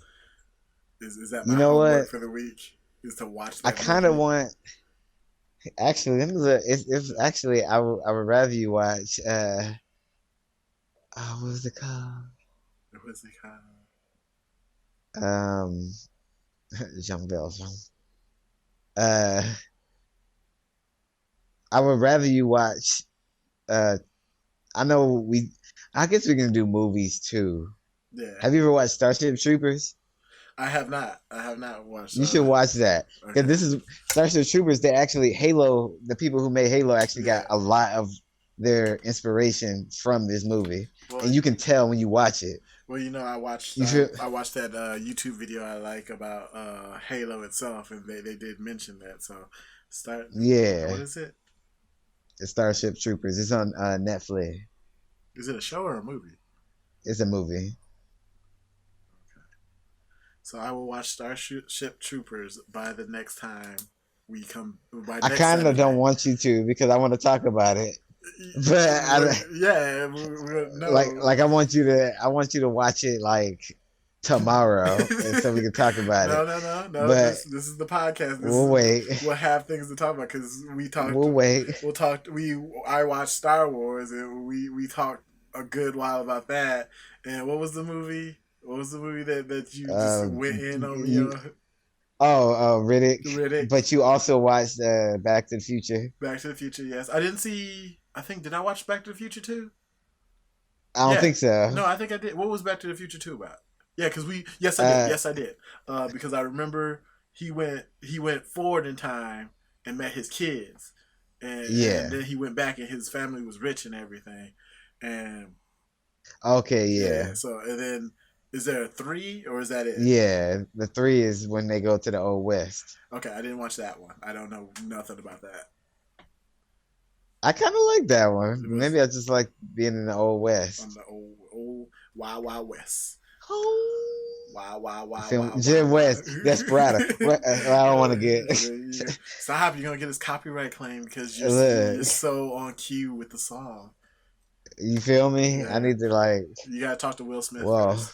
Is that my you know homework what? for the week? Is to watch I that kind of movie? want actually this is it's actually I would rather you watch what was it called? What was it called? Um Jean Valjean. Uh I would rather you watch uh I know we I guess we can do movies too. Yeah, Have you ever watched Starship Troopers? I have not. I have not watched. You should watch that because Okay. this is Starship Troopers. They actually Halo. The people who made Halo actually got Yeah. a lot of their inspiration from this movie, Well, and you can tell when you watch it. I watched. You feel I watched that YouTube video I like about Halo itself, and they did mention that. So start. What yeah, is it? the Starship Troopers. It's on Netflix. Is it a show or a movie? It's a movie. So I will watch Starship Troopers by the next time we come by I next kind of don't Saturday. want you to because I want to talk about it, but Yeah, no. I want you to watch it like tomorrow, and so we can talk about it. No. But This is the podcast. we'll wait. We'll have things to talk about because we talked. We'll wait. We'll talk. I watched Star Wars and we talked a good while about that. And what was the movie? What was the movie that you just went in on me You on? Riddick. Riddick. But you also watched Back to the Future. Back to the Future. Yes, I didn't see. I think did I watch Back to the Future too? I don't Yeah. think so. No, I think I did. What was Back to the Future 2 about? Yeah, because we. Yes, I did. Uh, Yes, I did. Because I remember he went forward in time and met his kids, and Yeah. then he went back and his family was rich and everything, and Okay. yeah. Yeah. So and then is there a three or is that it? Yeah. The three is when they go to the Old West. Okay, I didn't watch that one. I don't know nothing about that. I kind of like that one. It was Maybe I just like being in the Old on West. the old Wild Wild West. Oh. Wow, wow, wow, Film wow, wow, Jim wow. West, Desperado. I don't want to get. Stop! You're gonna get his copyright claim because you're Look, so on cue with the song. you feel me? I Yeah, need to like. you gotta talk to Will Smith Well, first.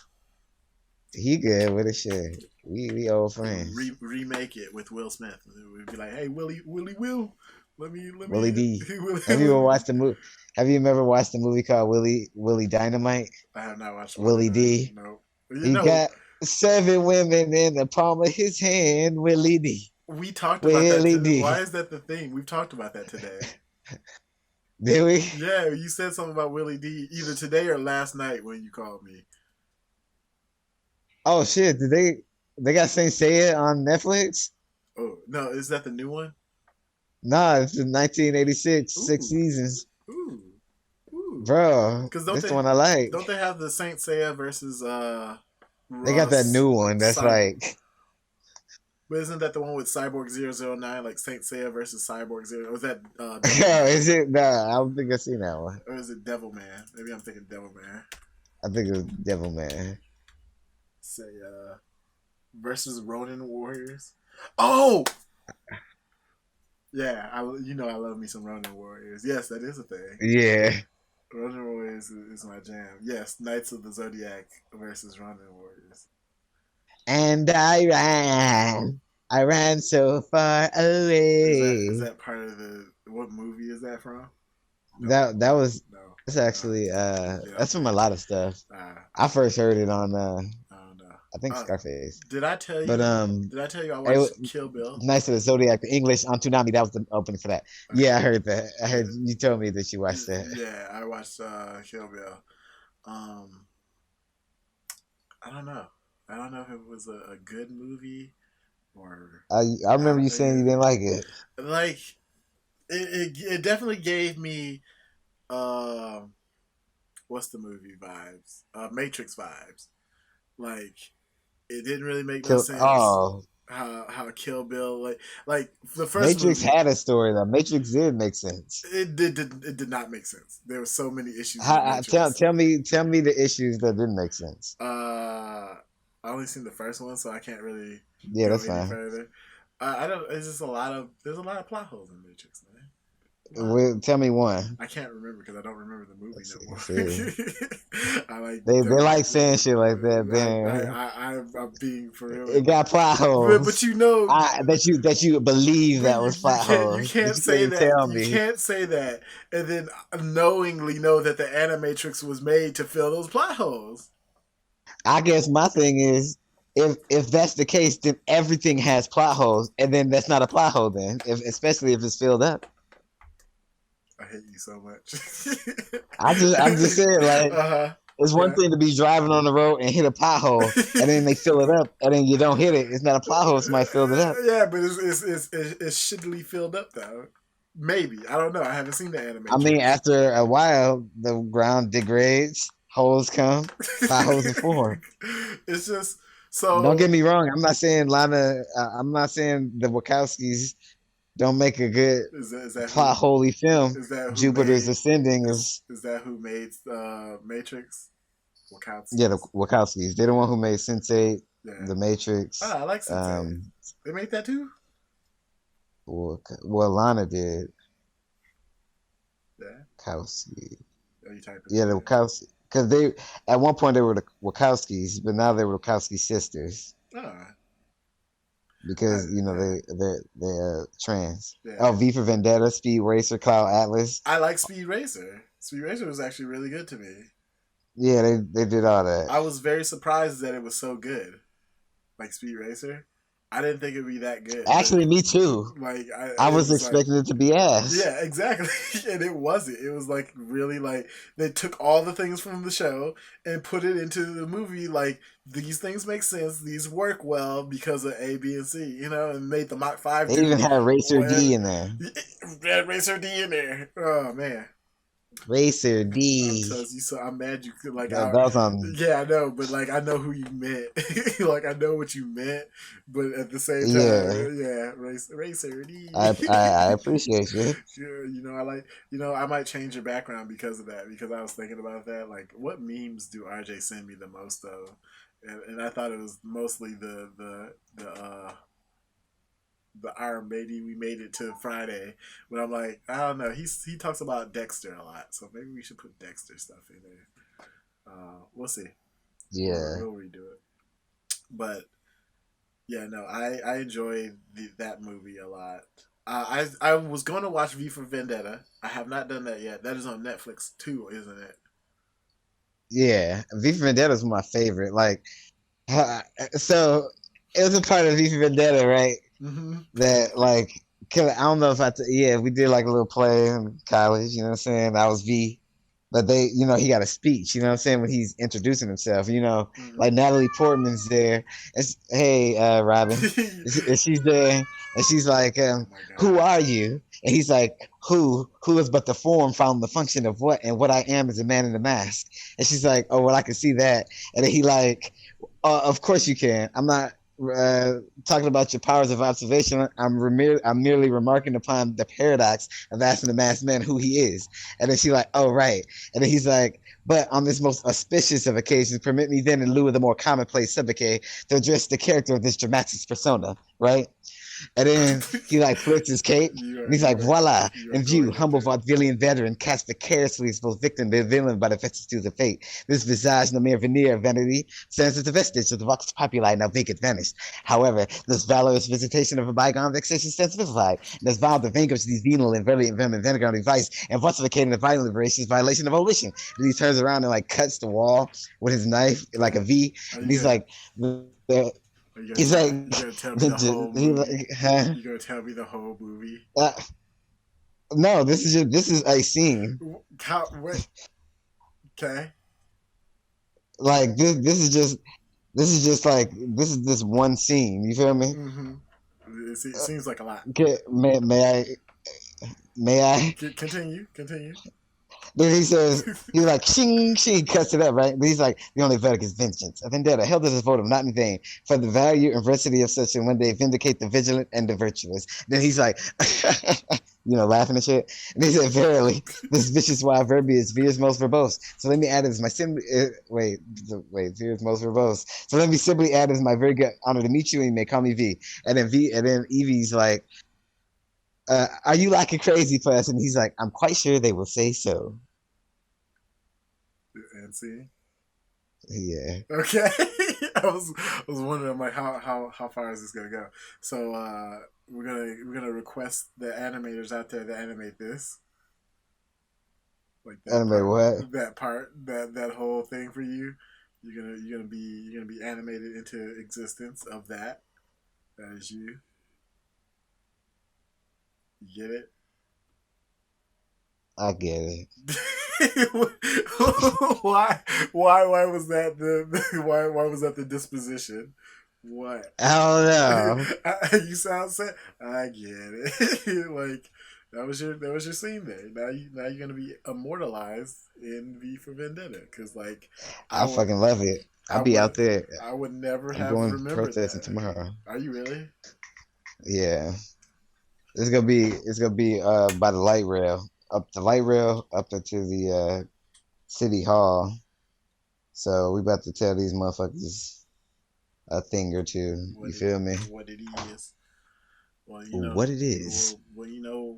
he good with his shit. We old friends. Remake it with Will Smith. We'd be like, hey, Will, let Willie me. D. Willie, Have you ever watched the movie? Have you ever watched the movie called Willie Dynamite? I have not watched one. Willie D. No, He got 7 women in the palm of his hand. Willie D. we talked about that Willie today. Why D. is that the thing? We've talked about that today. Did we? Yeah, you said something about Willie D either today or last night when you called me. Oh shit! Did they got Saint Seiya on Netflix? Oh no, is that the new one? Nah, it's in 1986, six Ooh, seasons, ooh, ooh. bro. Because This the one I like. don't they have the Saint Seiya versus They got that Ross new one that's Cyborg? like, But isn't that the one with Cyborg 009, like Saint Seiya versus Cyborg Zero? Or is that Devil oh, Man? is it? Nah, I don't think I've seen that one. Or is it Devil Man? Maybe I'm thinking Devil Man. I think it was Devil Man. Say versus Ronin Warriors. Oh yeah, I love me some Ronin Warriors. Yes, that is a thing. Yeah. Ronin Warriors is my jam. Yes, Knights of the Zodiac versus Ronin Warriors. And I ran so far Is away. that part of the what movie is that from? Don't That was no. that's actually Yeah, that's from a lot of stuff. uh, I first heard it on I don't know. I think Uh, Scarface. did I tell But you? Did I tell you I it, watched Kill Bill? Nice of the Zodiac, the English on Toonami. That was the opening for that. Okay. Yeah, I heard that. I heard Yeah. you told me that you watched that. Yeah, I watched Kill Bill. Um, I don't know. I don't know if it was a good movie or I remember you saying you didn't like it. like it definitely gave me um what's the movie vibes? Matrix vibes. Like it didn't really make no sense Oh, how Kill Bill like the first Matrix movie. had a story though. Matrix did make sense. It did not make sense. There were so many issues with Tell Matrix. tell me the issues that didn't make sense. I only seen the first one, so I can't really Yeah, go that's any fine. further. I don't. It's just there's a lot of plot holes in Matrix, man. Tell me one. I can't remember because I don't remember the movie Let's no see. more. See. I like They like saying shit like that. I'm being for real. It got plot But holes. you know, That you believe but that was you plot can't you holes, but can't you can't say even that tell you me. can't say that and then knowingly know that the Animatrix was made to fill those plot holes. I guess my thing is, if that's the case, then everything has plot holes, and then that's not a plot hole. Then, especially if it's filled up. I hate you so much. I'm just saying, like, Uh-huh. it's one Yeah. thing to be driving on the road and hit a pothole, and then they fill it up, and then you don't hit it. It's not a pothole. Somebody filled it up. Yeah, but it's shittily filled up though. Maybe I don't know. I haven't seen the I mean, Animatrix. after a while, the ground degrades, holes come, potholes are formed. It's just Don't so. get me wrong. I'm not saying Lana. I'm not saying the Wachowskis don't make a good Is that who plot holy film. is that who Jupiter's made Ascending is is that who made Matrix? yeah, the Wachowskis. Wachowskis. They're the one who made Sense8, Yeah. The Matrix. I like Sense8. Um, They made that too. well, Lana did. Yeah. Wachowski. Oh, you type Yeah, it the in. Wachowski. Because they at one point they were the Wachowskis, but now they're Wachowski sisters Oh, because you know yeah. they're trans. Yeah. Oh, V for Vendetta, Speed Racer, Cloud Atlas. I like Speed Racer. Speed Racer was actually really good to me. Yeah, they did all that. I was very surprised that it was so good. Like Speed Racer. I didn't think it'd be that good, but Actually, me too. like I it was was like expecting it to be ass. yeah, exactly. And it wasn't. It was like really like they took all the things from the show and put it into the movie. Like these things make sense. These work well because of A, B, and C. You know, and made the Mach Five They do even had Racer D whatever. in there. Red Racer D in there. Oh man. Racer I'm D. telling you, so I'm mad you could like That, I that was on. yeah, I know, but like I know who you meant. Like I know what you meant, but at the same Yeah, time, yeah, racer D. I appreciate you. Sure, I like I might change your background because of that because I was thinking about that. Like, what memes do RJ send me the most of? And I thought it was mostly the R maybe we made it to Friday, but I'm like I don't know. He talks about Dexter a lot, so maybe we should put Dexter stuff in there. We'll see. Yeah, We'll redo it. But yeah, no, I enjoyed that movie a lot. I was going to watch V for Vendetta. I have not done that yet. That is on Netflix too, isn't it? yeah. V for Vendetta is my favorite. Like, so it was a part of V for Vendetta, right? Mm-hmm. That like, I don't know if yeah, we did like a little play in college. You know what I'm saying? I was V, but he got a speech. You know what I'm saying when he's introducing himself. Mm-hmm. Like Natalie Portman's there. Hey, Robin, and she's there, and she's like, Oh my who god. are you? And he's like, who is but the form found the function of what, and what I am is a man in the mask. And she's like, oh well, I can see that. And then he like, of course you can. I'm not uh, talking about your powers of observation. I'm merely remarking upon the paradox of asking the masked man who he is. And then she's like, oh right. And then he's like, but on this most auspicious of occasions, permit me then, in lieu of the more commonplace sobriquet, to address the character of this dramatis persona, right? And then he like flips his cape and he's like, voila, You are in view, going humble into vaudevillian veteran, cast precariously as both victim and villain by the vicissitudes of fate. This visage, no mere veneer of vanity, stands as a vestige of the vox populi now vacant vanished. However, this valorous visitation of a bygone vexation stands vivified, and has vowed to vanquish these venal and virulent vermin, vinegar device, and falsificating the violent liberations, violation of volition. And he turns around and like cuts the wall with his knife like a V, are and you he's gonna like, he's you like, gonna tell me the whole he movie? like, huh? You gonna tell me the whole movie? Uh, no, this is a scene. How, what? Okay. Like this is just like this is this one scene. You feel me? Mm-hmm. It seems like a lot. Okay, may I? Continue. Then he says, he's like, shing, shing, cuts it up, right? Then he's like, the only verdict is vengeance. A vendetta, held as a votive, not in vain, for the value and veracity of such, and when they vindicate the vigilant and the virtuous. Then he's like, laughing and shit. And he said, verily, this vicious wild verbiage veers most verbose. So let me add as my veers most verbose. So let me simply add as my very good honor to meet you, and you may call me V. And then Evie's like, are you like a crazy person? And he's like, I'm quite sure they will say so. And see. Yeah. Okay. I was wondering, I'm like, how far is this gonna go? So we're gonna request the animators out there to animate this, like Anime what? that whole thing for you. You're gonna be animated into existence of that. That is you. You get it? I get it. why why was that why was that the disposition? What? I don't know. You sound sad. I get it. Like that was your scene there. Now you're gonna be immortalized in V for Vendetta because like I I would fucking love it. I'll I be would out there. I would never I'm have going remembered protesting that. tomorrow. Are you really? Yeah. It's gonna be by the light rail. Up the light rail up into the city hall. So we about to tell these motherfuckers a thing or two. What You it feel me? what it is. Well, What it is.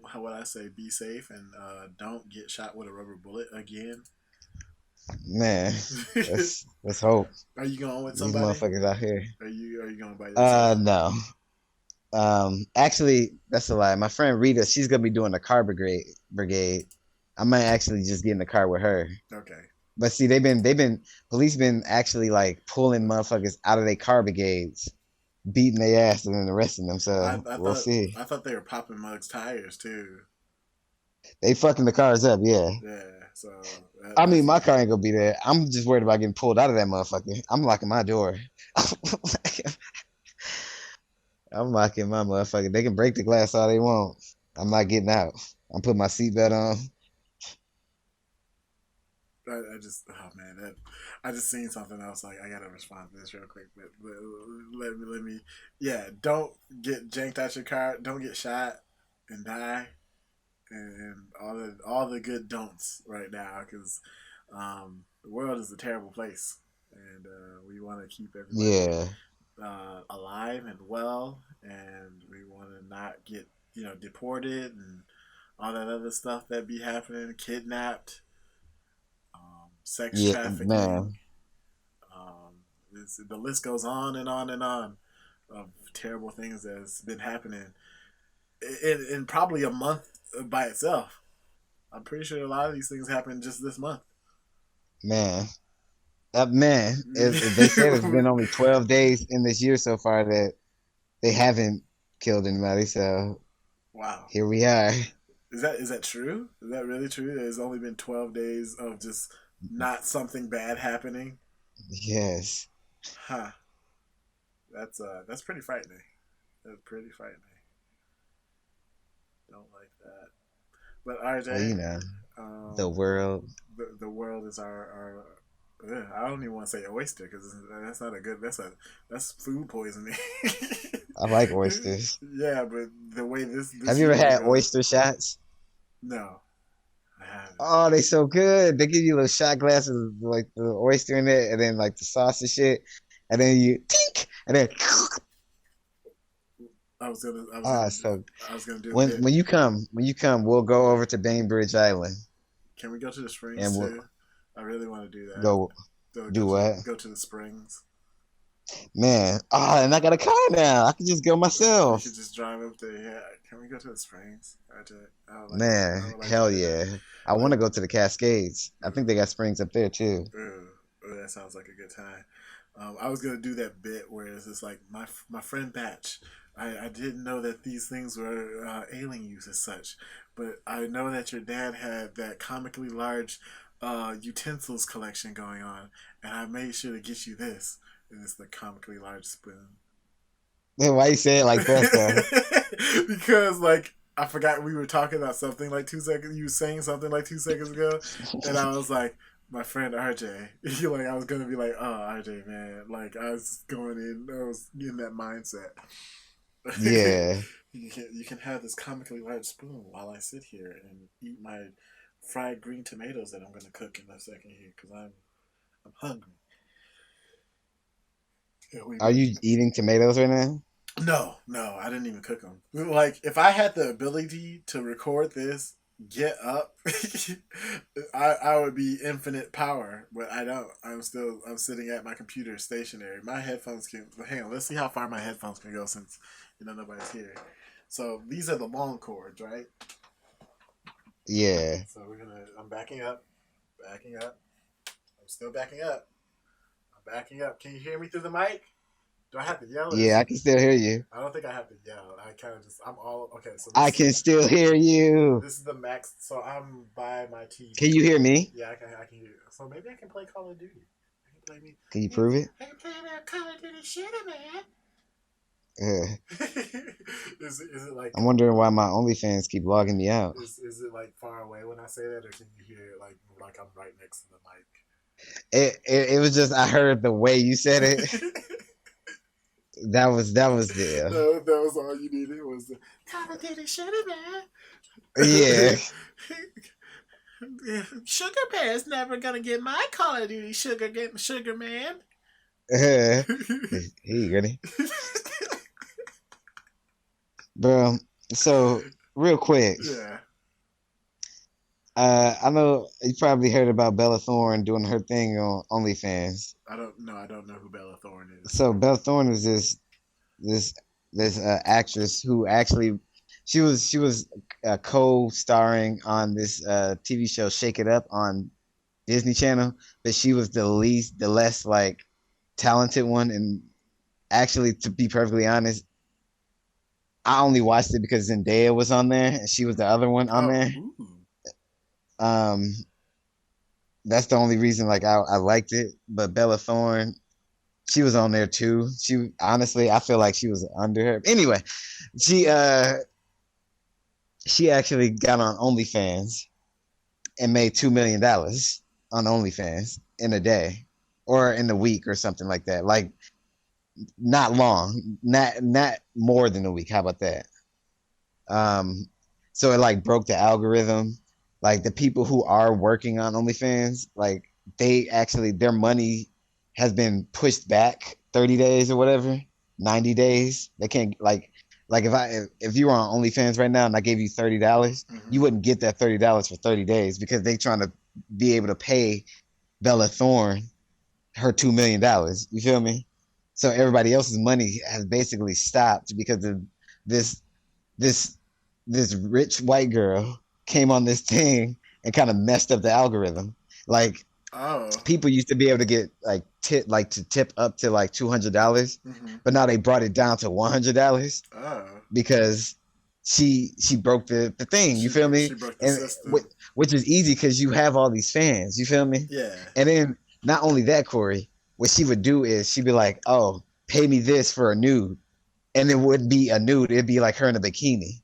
how would I say? Be safe and don't get shot with a rubber bullet again. Man, let's hope. Are you going with These somebody? motherfuckers out here. Are you going by yourself? No. Actually, that's a lie. My friend Rita, she's gonna be doing the car brigade. I might actually just get in the car with her. Okay. But see, police been actually like pulling motherfuckers out of their car brigades. beating their ass and then arresting them. I, So I we'll thought see. I thought they were popping Mug's tires too. They fucking the cars up, yeah. Yeah, so I mean, that's my car ain't gonna be there. I'm just worried about getting pulled out of that motherfucker. I'm locking my door. I'm locking my motherfucker. They can break the glass all they want. I'm not getting out. I'm putting my seatbelt on. I just oh man that I just seen something else like I gotta respond to this real quick but let me yeah don't get janked out your car, don't get shot and die, and all the good don'ts right now because the world is a terrible place, and we want to keep everybody Yeah, alive and well, and we want to not get deported and all that other stuff that be happening, kidnapped, sex yeah, trafficking. man, The list goes on and on and on of terrible things that's been happening in probably a month by itself. I'm pretty sure a lot of these things happened just this month. man, man. They said it's been only 12 days in this year so far that they haven't killed anybody. So Wow. here we are. Is that true? Is that really true? There's only been 12 days of just not something bad happening. Yes. Huh. That's pretty frightening. That's pretty frightening. Don't like that. But Well, RJ, you know, the um, world. the world is our I don't even want to say oyster because that's not a good. That's food poisoning. I like oysters. Yeah, but the way Have this you ever year is had going, oyster shots? no, I haven't. Oh, they so good. They give you little shot glasses with, like the oyster in it, and then like the sauce and shit, and then you tink, and then I was gonna I was ah, gonna so I was gonna do a when bit. when you come, we'll go over to Bainbridge Island Can we go to the springs and we'll too? I really want to do that. go do what? Go to the springs. Man, and I got a car now. I can just go We myself. could just drive up there. Yeah, can we go to the springs? I would like to. I Man, would like to hell do that. yeah. I want But to go to the Cascades. I think ooh, they got springs up there too. ooh, that sounds like a good time. I was gonna do that bit where it's just like my friend Batch. I didn't know that these things were ailing you as such, but I know that your dad had that comically large utensils collection going on, and I made sure to get you this. And it's the comically large spoon. Then why you say it like that though? Because like I forgot we were talking about something like 2 seconds. You were saying something like 2 seconds ago, and I was like, my friend RJ. Like I was gonna be like, oh RJ man, like I was going in, I was in that mindset. Yeah. You can have this comically large spoon while I sit here and eat my fried green tomatoes that I'm gonna cook in a second here because I'm hungry. Yeah, Are you eating tomatoes right now? no, I didn't even cook them. Like, if I had the ability to record this, get up, I would be infinite power, but I don't. I'm sitting at my computer stationary. My headphones can, hang on, let's see how far my headphones can go since, nobody's here. So, these are the long cords, right? Yeah. So, I'm backing up. I'm still backing up. I'm backing up. Can you hear me through the mic? Do I have to yell or Yeah, I can still hear you. I don't think I have to yell. I kind of just I'm all okay. So I can still hear you. this is the max. So I'm by my TV. Can you hear me? Yeah, I can hear. So maybe I can play Call of Duty. I can play me. Can you prove it? I can play that Call of Duty shooter, man. Uh, Is it like I'm wondering why my OnlyFans keep logging me out. is it like far away when I say that, or can you hear it like I'm right next to the It was just I heard the way you said it. mic? That was the No, that was all you needed was the Call of Duty shooter, yeah. man. Sugar Bear's never gonna get my Call of Duty sugar man. Here you go, bro. So real quick, Yeah, I know you probably heard about Bella Thorne doing her thing on OnlyFans. I don't know. I don't know who Bella Thorne is. So Bella Thorne is this this actress who actually she was co-starring on this TV show Shake It Up on Disney Channel, but she was the less like talented one, and actually, to be perfectly honest, I only watched it because Zendaya was on there and she was the other one on Oh, there. ooh. Um, that's the only reason like I liked it. But Bella Thorne, she was on there too. She honestly, I feel like she was under her. Anyway, she uh she actually got on OnlyFans and made $2 million on OnlyFans in a day or in a week or something like that. Like not long, not more than a week. How about that? Um, so it like broke the algorithm. Like the people who are working on OnlyFans, like they actually their money has been pushed back 30 days or whatever, 90 days. They can't like if you were on OnlyFans right now and I gave you $30, Hmm. you wouldn't get that $30 for 30 days because they trying to be able to pay Bella Thorne her $2 million. You feel me? So everybody else's money has basically stopped because of this this this rich white girl came on this thing and kind of messed up the algorithm. Like Oh. people used to be able to get to tip up to like $200, Hmm. but now they brought it down to $100 Oh. because she broke the thing. You feel me? She broke the And system. which is easy because you have all these fans. You feel me? Yeah. And then not only that, Corey, what she would do is she'd be like, "Oh, pay me this for a nude," and it wouldn't be a nude; it'd be like her in a bikini.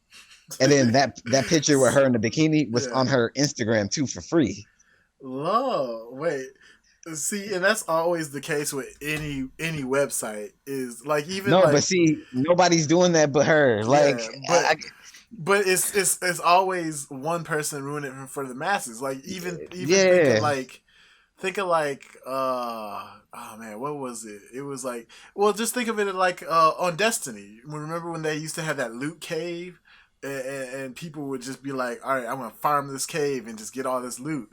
And then that picture with her in the bikini was Yeah. on her Instagram too for free. Low. Wait. See, and that's always the case with any website. Is like even No, but like see, nobody's doing that but her. Like, yeah, but it's always one person ruining it for the masses. Like even yeah, think of like oh man, what was it? It was like, well, just think of it like on Destiny. Remember when they used to have that loot cave, and people would just be like, all right, I'm gonna farm this cave and just get all this loot.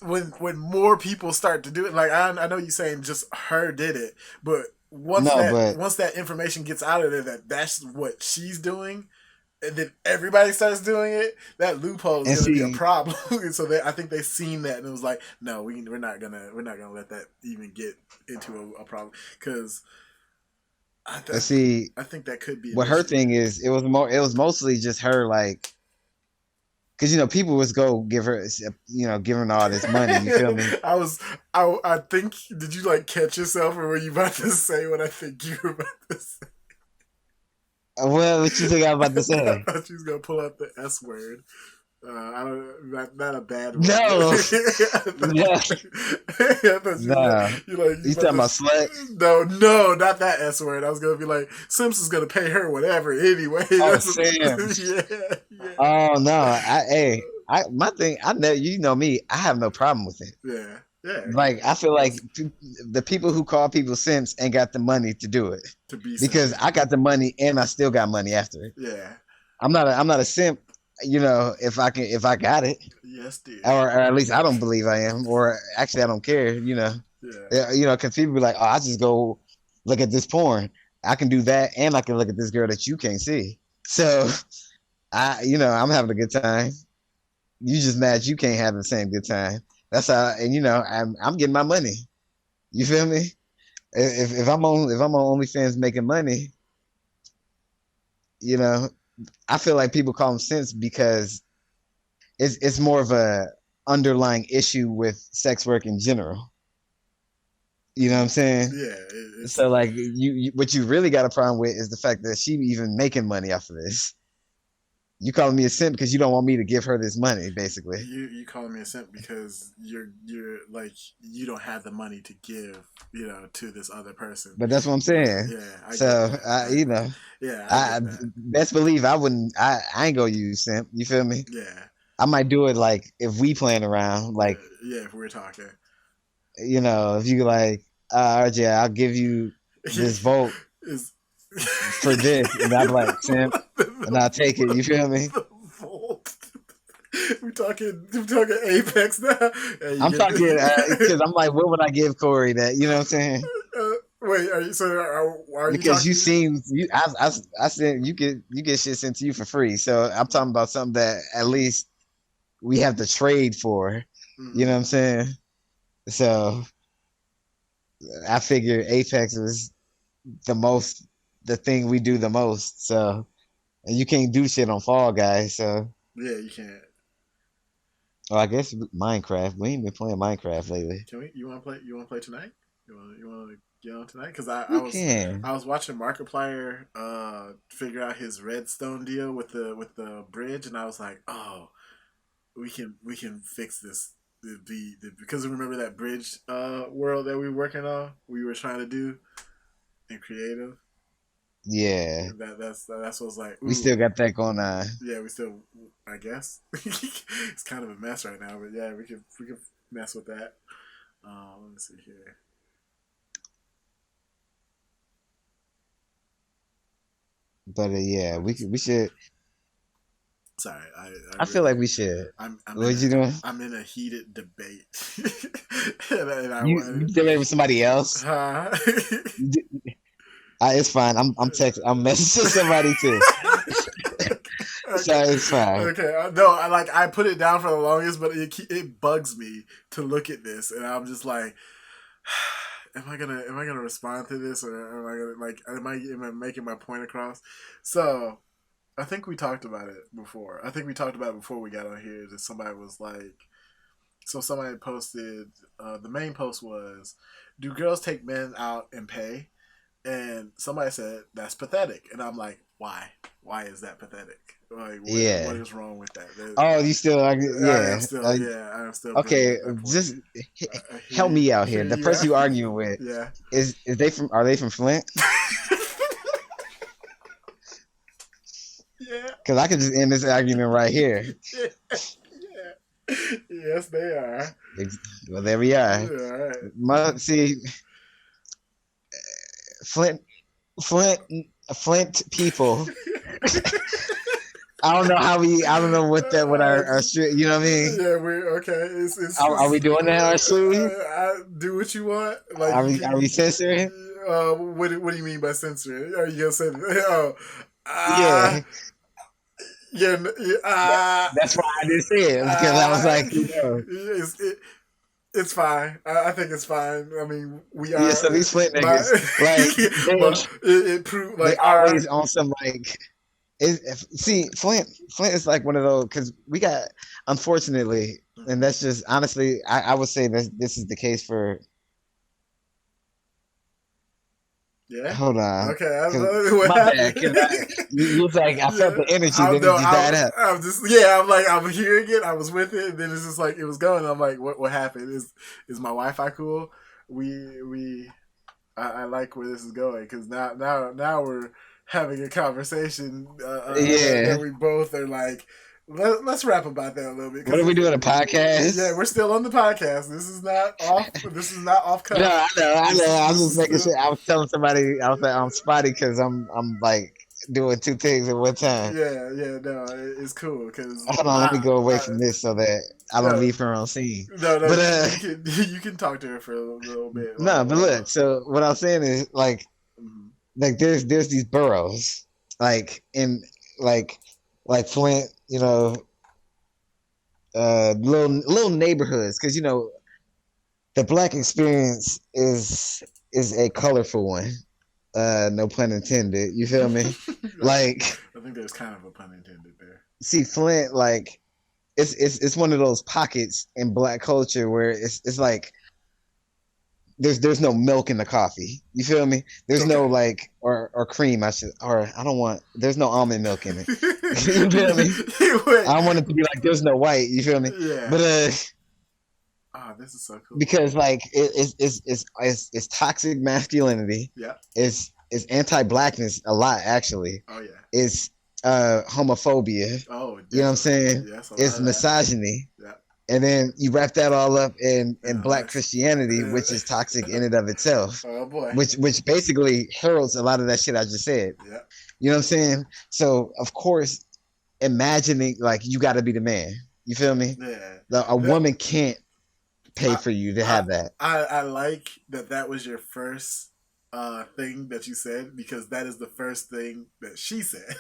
When more people start to do it, like I know you saying just her did it, but no, but once that information gets out of there that that's what she's doing, and then everybody starts doing it, that loophole is and going to be a see, problem. And so I think they seen that and it was like, no, we're not gonna let that even get into a problem because and see, I think that could be an what her issue. thing is, it was mostly just her like, because people was go give her, giving her all this money. You feel me? I think, did you like catch yourself or were you about to say what I think you were about to say? Well, what you think I'm about to I say? thought she was gonna pull out the S word. I don't, not a bad one. No, no, I thought no. you You about talking to. about slut? No, not that S word. I was gonna be like, Simpson's gonna pay her whatever anyway. Oh, That's Sam. yeah, yeah, Oh no, my thing. I know you know me. I have no problem with it. yeah, yeah. Like I feel like That's the people who call people simps ain't got the money to do it to be because simping. I got the money and I still got money after it. Yeah. I'm not a simp, if I got it, Yes, dear. or at least I don't believe I am, or actually I don't care. Yeah. Yeah, because people be like, oh, I just go look at this porn. I can do that, and I can look at this girl that you can't see. So I'm having a good time. You just mad you can't have the same good time. That's how, and I'm getting my money. You feel me? If I'm on OnlyFans making money, you know, I feel like people call them simps because it's more of a underlying issue with sex work in general. You know what I'm saying? Yeah. It's So like what you really got a problem with is the fact that she even making money off of this. You calling me a simp because you don't want me to give her this money, basically. you calling me a simp because you're like you don't have the money to give to this other person. But that's what I'm saying. Yeah, I get So that. Yeah, I I get that. best believe I wouldn't. I ain't gonna use simp. You feel me? Yeah, I might do it like if we playing around, yeah, like yeah. If we're talking, if you like, RJ, I'll give you this vote is for this, and I'm like simp, and I'll take it. You feel me? the volt. We're talking Apex now. Hey, you I'm get talking because I'm like, what would I give Corey that? You know what I'm saying? wait, are you Because you talking? seem I said you get shit sent to you for free. So I'm talking about something that at least we have to trade for. You know Mhm. what I'm saying? So I figure Apex was the most, the thing we do the most. So, and you can't do shit on Fall Guys. So, Yeah, you can't. well, I guess Minecraft. We ain't been playing Minecraft lately. Can we? You want to play? You want to play tonight? You want to get on tonight? Because We can. I was watching Markiplier figure out his redstone deal with the bridge, and I was like, oh, we can fix this. Because remember that bridge world that we were working on, we were trying to do in creative. Yeah, That's what was like. we Ooh, still got that going on. yeah, we still. I guess it's kind of a mess right now, but yeah, we can mess with that. Let me see here. But yeah, we should. Sorry, I feel like we should. I'm in What you doing? I'm in a heated debate, and I You want. dealing with somebody else? Huh? It's fine. I'm texting. I'm messaging somebody too, so Okay, it's fine. okay. No, I put it down for the longest, but it bugs me to look at this, and I'm just like, am I gonna respond to this, or am I gonna am I making my point across? So I think we talked about it before. I think we talked about it before we got on here. That somebody was like, so somebody posted. The main post was, "Do girls take men out and pay?" And somebody said that's pathetic, and I'm like, why? Why is that pathetic? Like, what Yeah. is wrong with that? Oh, you still like I am yeah. still, yeah, I am still bringing Okay, up that point. just I help me out here. hear The you person out. you arguing with Yeah. is they from? Are they from Flint? Yeah. Because I could just end this argument right here. Yeah. Yeah. Yes, they are. Well, there we Yeah, are. all right. See, Flint, Flint, Flint people. I don't know how we. I don't know what that. What our Just, street. You know what I mean? yeah, we're okay. Are we doing that on our street? I do what you want. Like you Are we can. censoring? What do you mean by censoring? Are you gonna say? Oh, Yeah, yeah, that's why I didn't say it because I was like, you know, it's fine. I think it's fine. I mean, we yeah. are, So these Flint but niggas, like, but it proved they like our always on some like. See, Flint is like one of those because we got, unfortunately, and that's just honestly, I would say that this is the case for. yeah. Hold on, Okay, I don't because know what my bad. happened. Because you was like, I felt Yeah, the energy, I'm then it no, just died out. I'm just yeah. I'm like I'm hearing it. I was with it, and then it's just like it was going. I'm like, what happened? Is my Wi-Fi cool? We I like where this is going because now we're having a conversation Yeah. that we both are like. Let's rap about that a little bit What because are we doing? A yeah, podcast? we're still on the podcast. This is not off. This is not off No, cuff. I know, I know. I was This just is making still sure. I was telling somebody I was like, I'm spotty because I'm like doing two things at one time. yeah, no, it's cool because Hold on, let me go away from this so that I don't no, leave her on scene. no, But you can you can talk to her for a little bit no, but look. while So what I'm saying is mhm. like there's these boroughs like in like like Flint, you know, little neighborhoods because you know the black experience is a colorful one. No pun intended. You feel me? Like, I think there's kind of a pun intended there. see, Flint, like, it's one of those pockets in black culture where it's like there's no milk in the coffee. You feel me? There's no Okay. like or cream. I don't want. There's no almond milk in it. You feel me? Wait, I don't want it to be like there's no white. You feel me? yeah. But Oh, this is so cool. because like it's toxic masculinity. Yeah. It's anti-blackness a lot actually. Oh yeah. It's homophobia. Oh, You know what I'm definitely. saying? Yes, a lot It's of that. misogyny. Yeah. And then you wrap that all up in black Unless. Christianity, which is toxic in and of itself, Oh boy. which basically heralds a lot of that shit I just said. Yeah. You know what I'm saying? So of course, imagining like you got to be the man. You feel me? Yeah. A That, woman can't pay for you to have that. I like that was your first thing that you said because that is the first thing that she said.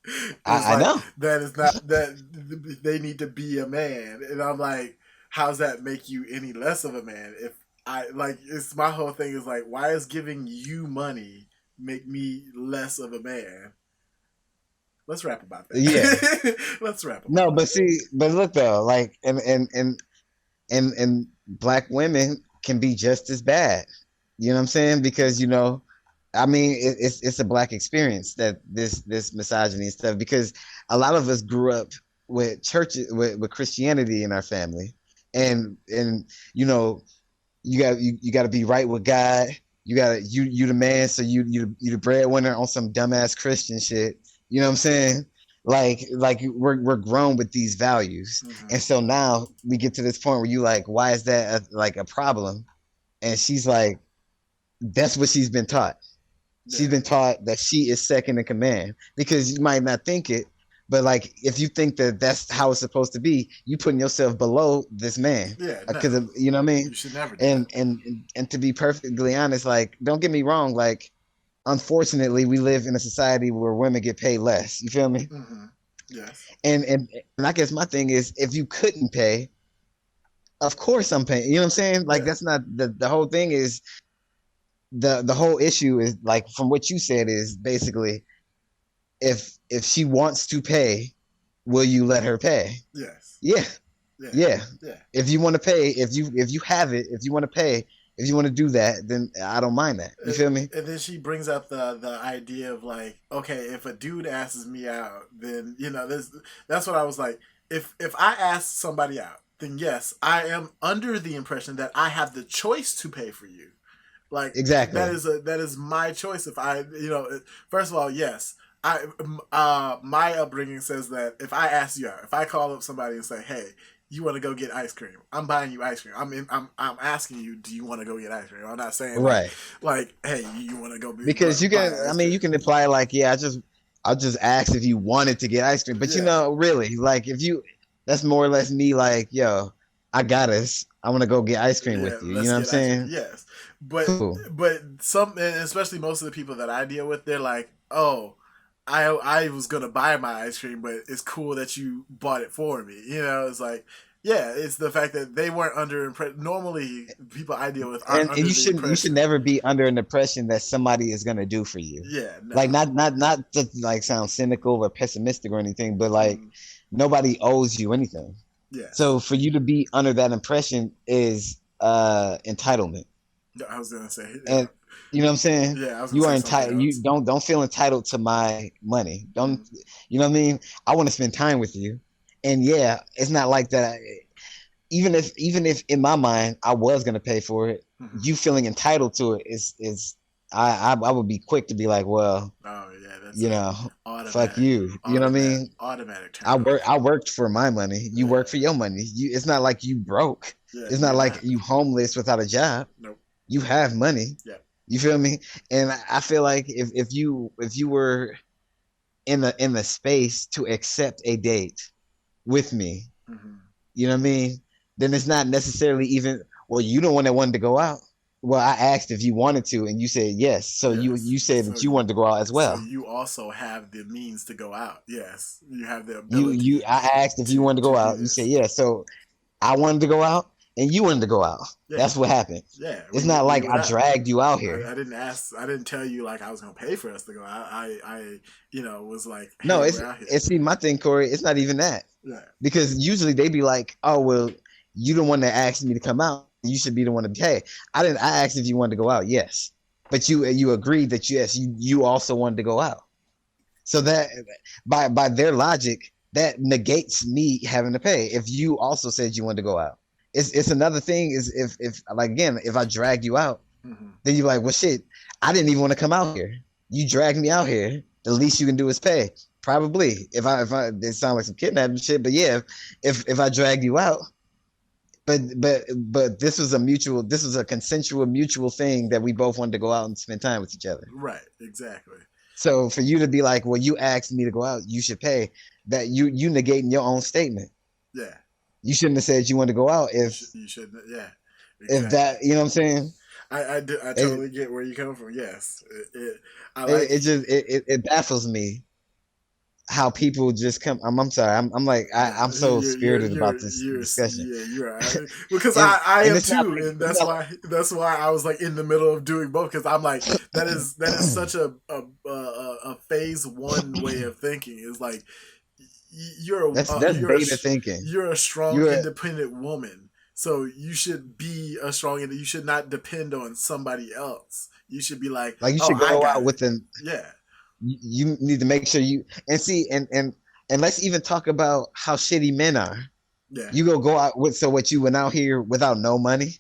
It's I like know. that is not that they need to be a man, and I'm like, how's that make you any less of a man? If I like, it's my whole thing is like, why is giving you money make me less of a man. Let's rap about Yeah. that. Let's rap No, about but that. see, but look though, like and black women can be just as bad. You know what I'm saying? Because I mean, it's a black experience that this misogyny and stuff. Because a lot of us grew up with church with Christianity in our family, and you know you got to be right with God. You got to you the man, so you the breadwinner on some dumbass Christian shit. You know what I'm saying? Like we're grown with these values, Mm-hmm. and so now we get to this point where you like, why is that like a problem? And she's like, that's what she's been taught. She's Yeah. been taught that she is second in command because you might not think it, but like if you think that that's how it's supposed to be, you putting yourself below this man Yeah. because No. you know what I mean. You should never do And that. and to be perfectly honest, like don't get me wrong, like unfortunately we live in a society where women get paid less. You feel me? Mm-hmm. Yes. And I guess my thing is if you couldn't pay, of course I'm paying. You know what I'm saying? Like Yeah. that's not the whole thing is the whole issue is like from what you said is basically if she wants to pay, will you let her pay? Yes. Yeah, Yeah. yeah. Yeah. If you want to pay, if you have it, if you want to pay, if you want to do that, then I don't mind that. You feel me? And then she brings up the idea of like, okay, if a dude asks me out, then this that's what I was like. If I ask somebody out, then yes, I am under the impression that I have the choice to pay for you. Like Exactly. that is my choice. If I first of all, yes, I my upbringing says that if I ask you out, if I call up somebody and say, hey, you want to go get ice cream? I'm buying you ice cream. I'm asking you, do you want to go get ice cream? I'm not saying Right. hey, you want to go Because you buy can, I ice mean, cream? you can imply like, yeah, I'll just ask if you wanted to get ice cream, but Yeah, really, like if you, that's more or less me, like, yo, I got us. I want to go get ice cream yeah. with you. You Let's know what I'm get ice cream. saying? Yes, but Cool. some, and especially most of the people that I deal with, they're like, oh. I was gonna buy my ice cream, but it's cool that you bought it for me. It's like, yeah, it's the fact that they weren't under impression. Normally, people I deal with aren't And under the you should impression. never be under an impression that somebody is gonna do for you. Yeah, no. Like not to like sound cynical or pessimistic or anything, but like Mm, nobody owes you anything. yes. So for you to be under that impression is entitlement. No, I was gonna say, yeah, And you know what I'm saying? yeah. I was gonna You are say something entitled. You else. don't feel entitled to my money. Don't Mm, you know what I mean? I want to spend time with you. And yeah, it's not like that. Even if in my mind I was gonna pay for it, mm-hmm. you feeling entitled to it is I would be quick to be like, well, Oh yeah, that's you a know, fuck automatic, you. You know what I mean? automatic turn off. I worked for my money. You Yeah, work for your money. It's not like you broke. yeah. It's not You're like not. you homeless without a job. Nope. You have money. Yeah. You feel me? And I feel like if you were in the space to accept a date with me, Mm-hmm. you know what I mean? Then it's not necessarily even, well, you don't want that one to go out. Well, I asked if you wanted to, and you said yes. So Yes. you said that you wanted to go out as So well. you also have the means to go out. Yes, you have the You ability I asked if you wanted to to go do out. You said this. yes. So I wanted to go out, and you wanted to go out. Yeah, That's what happened. yeah. It's not We like went I out. dragged you out here. I didn't ask. I didn't tell you like I was gonna pay for us to go out. Was like, No, hey, we're out here. it's see my thing, Corey. It's not even that Yeah. because usually they be like, oh well, you the one that asked me to come out. You should be the one to pay. I didn't. I asked if you wanted to go out. Yes, but you agreed that yes, you also wanted to go out. So that by their logic, that negates me having to pay. If you also said you wanted to go out, it's another thing. Is if like again, if I dragged you out, Mm-hmm. then you're like, well, shit, I didn't even want to come out here. You dragged me out here. The least you can do is pay. Probably. If I it sounds like some kidnapping shit, but yeah, if I dragged you out, but this was a consensual mutual thing that we both wanted to go out and spend time with each other. Right. Exactly. So for you to be like, well, you asked me to go out, you should pay. That you negating your own statement. Yeah. You shouldn't have said you wanted to go out You should. Yeah. if Exactly. that you know what I'm saying. I It totally get where you come from. Yes. I like. it just it baffles me. how people just come. I'm sorry. I'm like I'm so spirited about this discussion, you're because and I and am it's not too, like and it's not, that's why I was like in the middle of doing both because I'm like that is such a phase one way of thinking is like that's beta thinking. you're a strong You're independent woman, so you should be a strong you should not depend on somebody else. You should be like, like you oh, should I go got out it. with an Yeah, you need to make sure you and see and let's even talk about how shitty men are. yeah. You go out with so what you went out here without no money.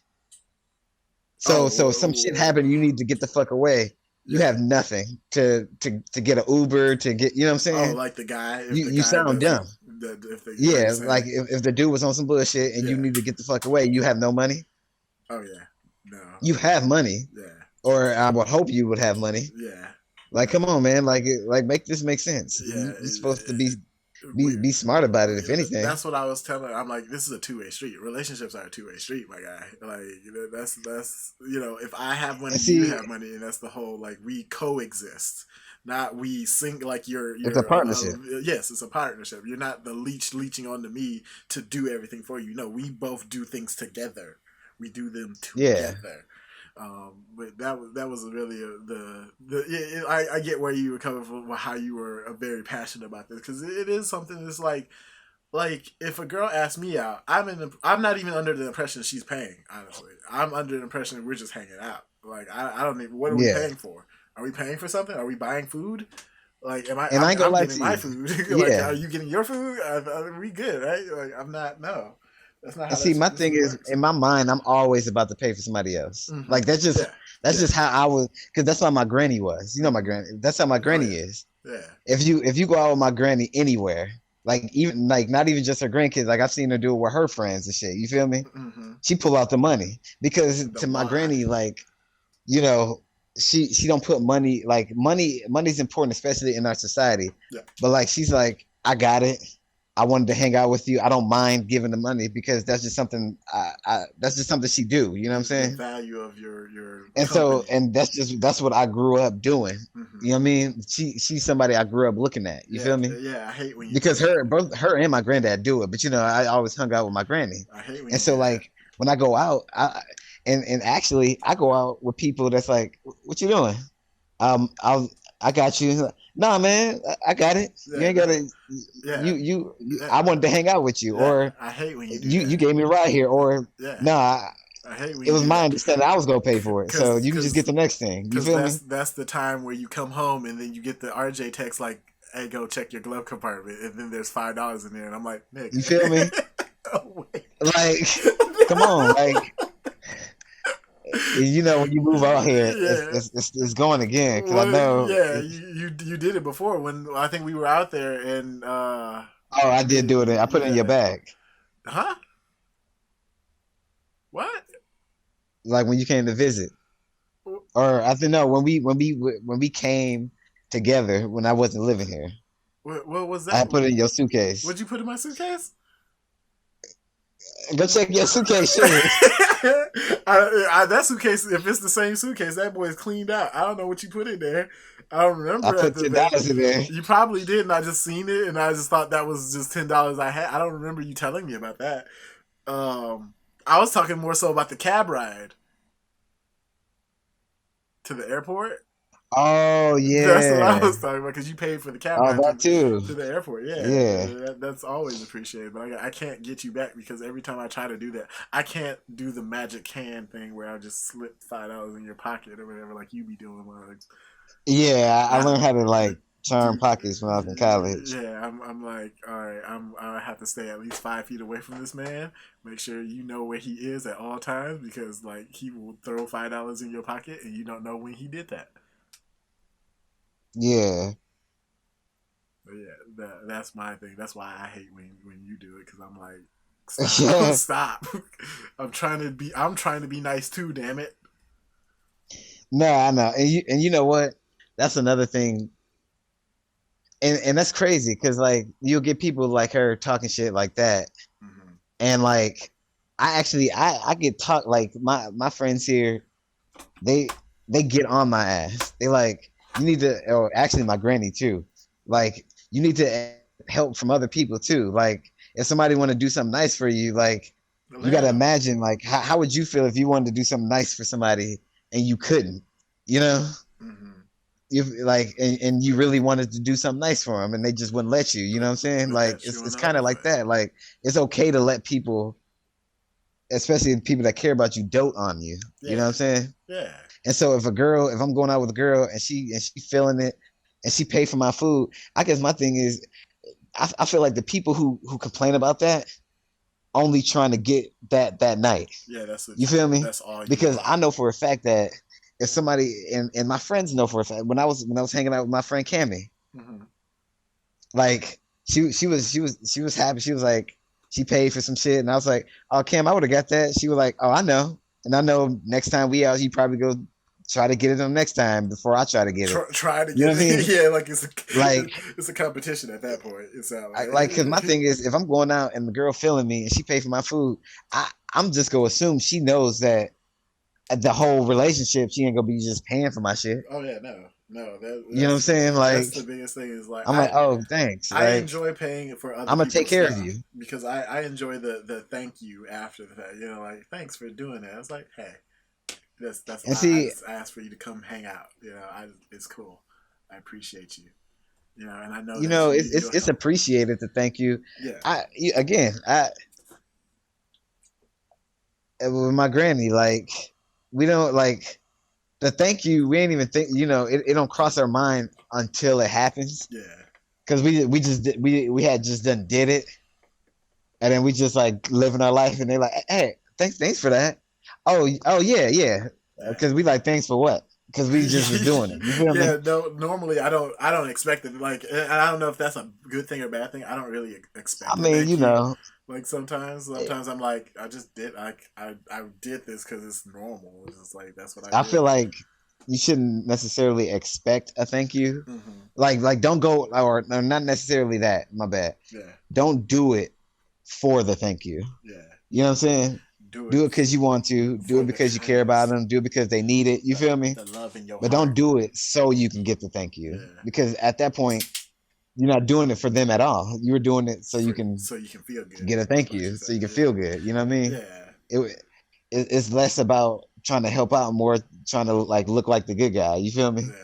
So some shit Oh, happened. You need to get the fuck away. You yeah. have nothing to get an Uber to get. You know what I'm Oh, saying? like the guy, if You the you guy sound doesn't, dumb. if the, are you Yeah, like saying, if the dude was on some bullshit and you yeah, need to get the fuck away, you have no money. oh yeah, no, You have money, yeah, or I would hope you would have money. yeah, Like, come on, man. Like make this make sense. yeah. You're supposed to be We, be smart about it, if anything. that's what I was telling. I'm like, this is a two-way street. Relationships are a two-way street, my guy. Like that's if I have money, And you see, have money, and that's the whole like we coexist. Not we sing like it's a partnership. yes, it's a partnership. You're not the leeching onto me to do everything for you. No, we both do things together. We do them Yeah. together. But that was really I get where you were coming from, how you were very passionate about this because it is something that's like if a girl asks me out, I'm not even under the impression she's paying. Honestly, I'm under the impression we're just hanging out. Like I don't even what are we Yeah. paying for? Are we paying for something? Are we buying food? Like And I ain't gonna I'm lie getting to my you. food. Like Yeah. are you getting your food? We good, right? Like I'm not. No, that's not And how see, that my thing usually is, works. in my mind, I'm always about to pay for somebody else. Mm-hmm. Like that's just Yeah, that's yeah. just how I was, because that's how my granny was. You know, my granny. That's how my Oh granny yeah, is. yeah. If you go out with my granny anywhere, like even like not even just her grandkids, like I've seen her do it with her friends and shit. You feel me? Mm-hmm. She pull out the money because The to my why? granny, like you know, she don't put money like money's important, especially in our society. Yeah. But like she's like, I got it. I wanted to hang out with you. I don't mind giving the money because that's just something that's just something she do. You know what I'm The saying? value of your And so company. and that's what I grew up doing. Mm-hmm. You know what I mean? She's somebody I grew up looking at. You Yeah, feel me? yeah. I hate when you Because do that. both her and my granddad do it, but you know I always hung out with my granny, I hate when and you so do that. like when I go out, and actually I go out with people that's like, what you doing? I got you. He's like, nah, man, I got it. You Yeah, ain't gotta. yeah, yeah. I wanted to hang out with you, Yeah. or I hate when you do you that. gave me a ride here, or Yeah, nah, I hate when it you was do my that. understanding I was gonna pay for it, so you can just get the next thing. You Cause feel me? that's the time where you come home and then you get the RJ text like, "Hey, go check your glove compartment," and then there's $5 in there, and I'm like, You feel me? "Nigga, oh, wait." Like, come on, like you know when you move out here, Yeah. it's going again because I Well, know. yeah, you did it before when I think we were out there and Oh, I did do it. I put it in your yeah, bag, huh? What? like when you came to visit, or I think no, when we came together when I wasn't living here. What was I that? put it in your suitcase. What'd you put in my suitcase? Go check your suitcase. Shit. That suitcase, if it's the same suitcase, that boy is cleaned out. I don't know what you put in there. I don't I remember at put the event. $10 in there. You probably did, and I just seen it, and I just thought that was just $10 I had. I don't remember you telling me about that. I was talking more so about the cab ride to the airport. Oh That's what I yeah. was talking about because you paid for the cab Oh ride that too. to the airport. Yeah, Yeah. that's always appreciated. But I can't get you back because every time I try to do that, I can't do the magic can thing where I just slip $5 in your pocket or whatever, like you be doing. Like, Yeah, I learned how to I like turn do. pockets when I was in college. Yeah, I'm like, all right, I have to stay at least 5 feet away from this man. Make sure you know where he is at all times because like he will throw $5 in your pocket and you don't know when he did that. Yeah. But yeah, that's my thing. That's why I hate when you do it because I'm like, stop, Yeah. stop. I'm trying to be nice too. Damn it. No, I know. And you know what? That's another thing. And that's crazy because like you'll get people like her talking shit like that. Mm-hmm. And like I get talk like my friends here, they they get on my ass. They like, you need to, or actually my granny too. Like you need to help from other people too. Like if somebody want to do something nice for you, like you got to Lamb. imagine like how would you feel if you wanted to do something nice for somebody and you couldn't, you know? Mm-hmm. You like and you really wanted to do something nice for them and they just wouldn't let you, you know what I'm saying? Put Like that shoe on it's the kind other of like foot. that. Like it's okay to let people, especially the people that care about you, dote on you. You know Yeah, what I'm saying? yeah, And so if I'm going out with a girl and she feeling it and she pay for my food, I guess my thing is I feel like the people who complain about that only trying to get that night. yeah. That's what You feel me? that's all you Because want. I know for a fact that if somebody and my friends know for a fact when I was hanging out with my friend Cammy, Mm-hmm. like she was happy. She was like she paid for some shit, and I was like, oh Cam, I would have got that. She was like, oh I know, and I know next time we out, you probably go try to get it on next time before I try to get it. Try to You know get what I it. mean? Yeah, like Like it's a competition at that point. It sounds I like because my like. thing is if I'm going out and the girl feeling me and she paid for my food, I'm just gonna assume she knows that the whole relationship she ain't gonna be just paying for my shit. Oh yeah, no, no. You know what I'm saying? That's Like the biggest thing. Is like I'm like, oh thanks. I Like enjoy paying for other I'm gonna take people's care of stuff you. because I enjoy the thank you after the fact. You know, like thanks for doing that. It's like, hey, that's And I see, just asked for you to come hang out. You know, it's cool. I appreciate you. You know, and I know you that know, you'll it's help. appreciated to thank you. Yeah, Again, I with my granny, like we don't like the thank you. We ain't even think. You know, it don't cross our mind until it happens yeah, because we just we had just done did it, and then we just like living our life, and they're like, hey, thanks for that. Oh yeah. yeah. Because we like thanks for what? Because we just was doing it. You feel me? Yeah, no. Normally, I don't expect it. Like, and I don't know if that's a good thing or bad thing. I don't really I expect a mean, thank you you. know, Like sometimes I'm like, I just did. I did this because it's normal. It's just like that's what I I do. feel like you shouldn't necessarily expect a thank you. Hmm. Like don't go or not necessarily that. My bad. Yeah, Don't do it for the thank you. yeah. You know what I'm saying? Do Do it it because you want to. Do for it the because you care about kindness, them. Do it because they need it. You the, feel me? the love in your But don't heart. do it so you can get the thank you. Yeah, Because at that point, you're not doing it for them at all. You were doing it so you for can so you can feel good get a thank about you, so yourself. you can Yeah, feel good. You know what I mean? yeah. It, it's less about trying to help out, more trying to like look like the good guy. You feel me? Yeah,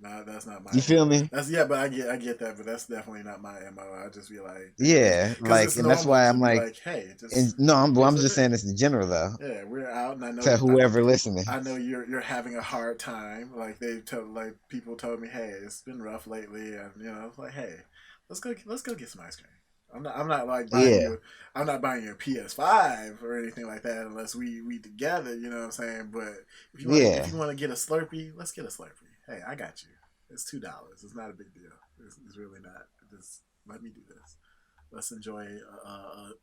nah, that's not my. You feel me? That's yeah, but I get that, but that's definitely not my mo. I just be like, Yeah, because like, it's and that's normal why to I'm be like, like, hey, and just no, I'm here's a just drink. saying this in general though, Yeah, we're out, and I know to whoever listening. I know you're having a hard time. Like like people told me, hey, it's been rough lately, and it's like, hey, let's go get some ice cream. I'm not like buying Yeah, you. I'm not buying you a PS5 or anything like that unless we together. You know what I'm saying? But if yeah. you want to get a Slurpee, let's get a Slurpee. Hey, I got you. It's $2. It's not a big deal. It's really not. Just let me do this. Let's enjoy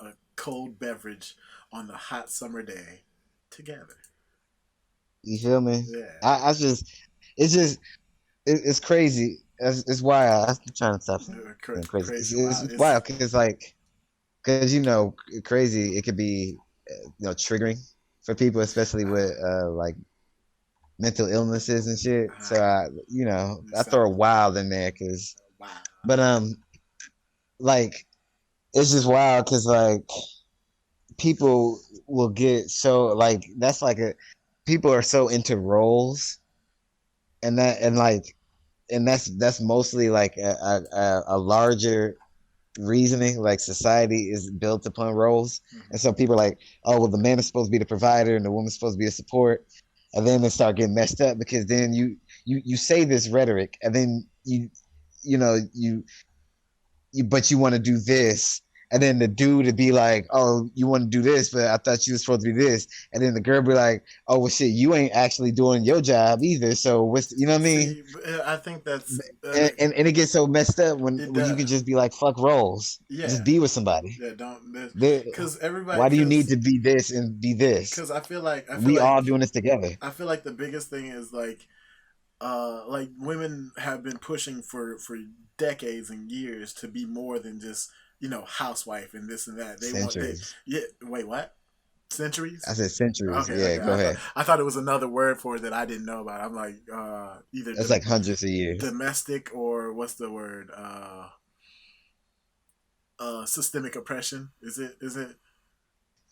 a cold beverage on the hot summer day together. You feel me? Yeah. I just, it's just, it's crazy. It's wild. I'm trying to stop saying crazy. Crazy It's wild. wild because like, because crazy. It could be, triggering for people, especially Uh, with like mental illnesses and shit. So it I throw sounds a wild in there because, wow. but like it's just wild because like people will get so like that's like a people are so into roles and that's mostly like a larger reasoning, like society is built upon roles, and Hmm. so people are like, oh well, the man is supposed to be the provider and the woman's supposed to be the support, and then they start getting messed up because then you say this rhetoric and then you know but you want to do this. And then the dude would be like, oh, you want to do this, but I thought you were supposed to do this. And then the girl be like, oh, well, shit, you ain't actually doing your job either. So you know what I mean? See, I think that's And it gets so messed up when, it. when you can just be like, fuck roles. Just Yeah, be with somebody. yeah. Don't They- because everybody Why do you need to be this and be this? because I feel We like all doing this together. I feel like the biggest thing is like women have been pushing for decades and years to be more than just housewife and this and that. They want they Centuries. yeah. Wait, what? Centuries. I said centuries. Okay, Yeah, okay. go ahead. I thought it was another word for it that I didn't know about. I'm like either That's like hundreds of years. domestic or what's the word? Systemic oppression. Is it?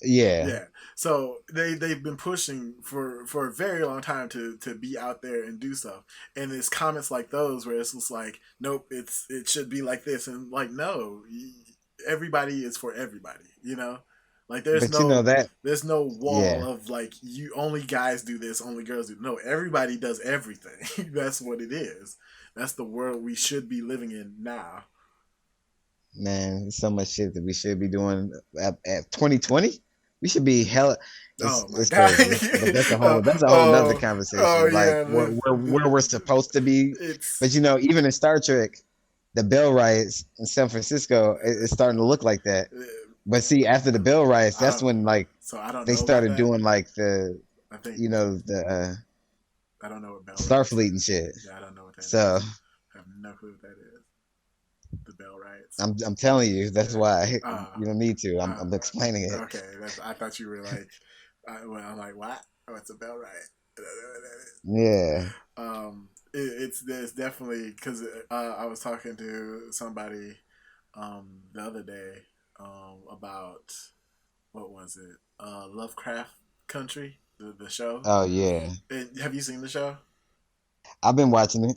Yeah, Yeah. So they've been pushing for a very long time to be out there and do stuff. And it's comments like those where it's just like, nope, it should be like this, and like no, everybody is for everybody. You know, like but you know that. there's no wall Yeah, of like you only guys do this, only girls do. No, everybody does everything. That's what it is. That's the world we should be living in now. man, there's so much shit that we should be doing at 2020. We should be hella. Oh my It's god. crazy, but oh, that's a whole nother oh, conversation. oh Like yeah. where we're supposed to be. It's But you know, even in Star Trek, the Bell riots in San Francisco, it's starting to look like that. But see, after the Bell riots, I that's don't. when like So I don't they know about started that. doing like the I think you know the I don't know what bell rights Starfleet and is. shit. Yeah, I don't know what that So is. I have no clue what that is. The bell rights. I'm telling you, that's Yeah. why Uh, you don't need to. uh, I'm explaining it. okay. I thought you were like. Well, I'm like, what? What's a bell right? I don't know what that is. Yeah. It's there's definitely because I was talking to somebody the other day about what was it? Lovecraft Country, the show. Oh yeah. Have you seen the show? I've been watching it.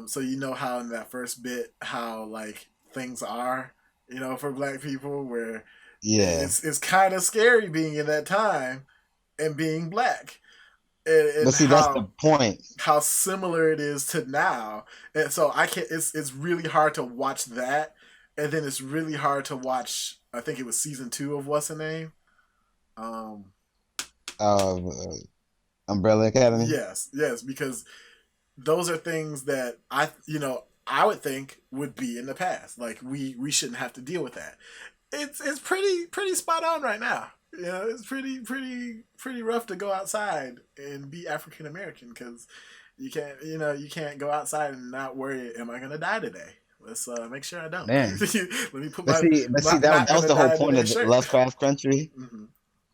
So you know how in that first bit how like things are, for black people where Yeah. it's kind of scary being in that time and being black and But see, that's the point. how similar it is to now. And so I can't. It's really hard to watch that, and then it's really hard to watch. I think it was season 2 of What's the Name. Um, Uh, Umbrella Academy. yes, yes, because those are things that I would think would be in the past. Like we shouldn't have to deal with that. It's pretty spot on right now. It's pretty rough to go outside and be African American because you can't go outside and not worry. Am I gonna die today? Let's make sure I don't. Man. Let me put But see, my not that was gonna the whole die point today of the shirt. Lovecraft Country. Mm-hmm.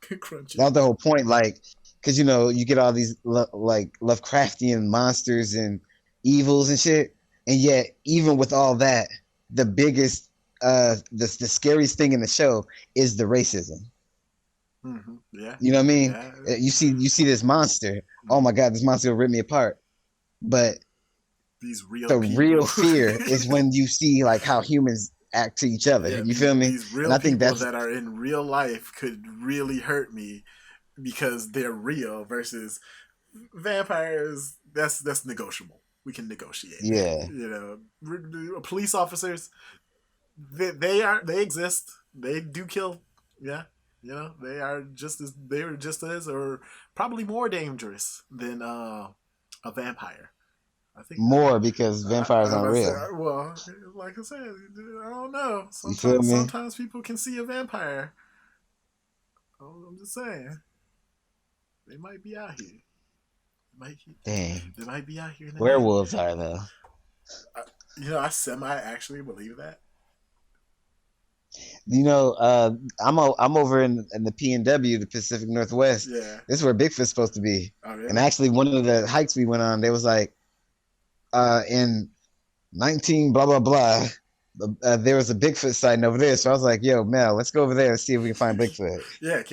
That Crunchy. was the whole point, like, because you get all these like Lovecraftian monsters and evils and shit, and yet even with all that, the biggest, the scariest thing in the show is the racism. Mm-hmm. Yeah, You know what I mean? yeah. You see this monster. Oh my god, this monster will rip me apart. But These real the real people. fear is when you see like how humans act to each other. Yeah, You feel me? these And real I think people that's that are in real life could really hurt me because they're real versus vampires. That's negotiable. We can negotiate that. yeah, Police officers, they exist. They do kill. Yeah, they are just as or probably more dangerous than a vampire. I think. more because vampires I aren't must say, real. well, like I said, I don't know. You feel me? Sometimes people can see a vampire. I'm just saying, they might be out here. They might, Dang, they might be out here in the night. werewolves are though. I, I semi actually believe that. You know, I'm over in the PNW, the Pacific Northwest. Yeah. This is where Bigfoot's supposed to be. Oh, And really? actually, one of the hikes we went on, there was like, in 19 blah blah blah. There was a Bigfoot sighting over there, so I was like, "Yo, Mel, let's go over there and see if we can find Bigfoot." Yeah.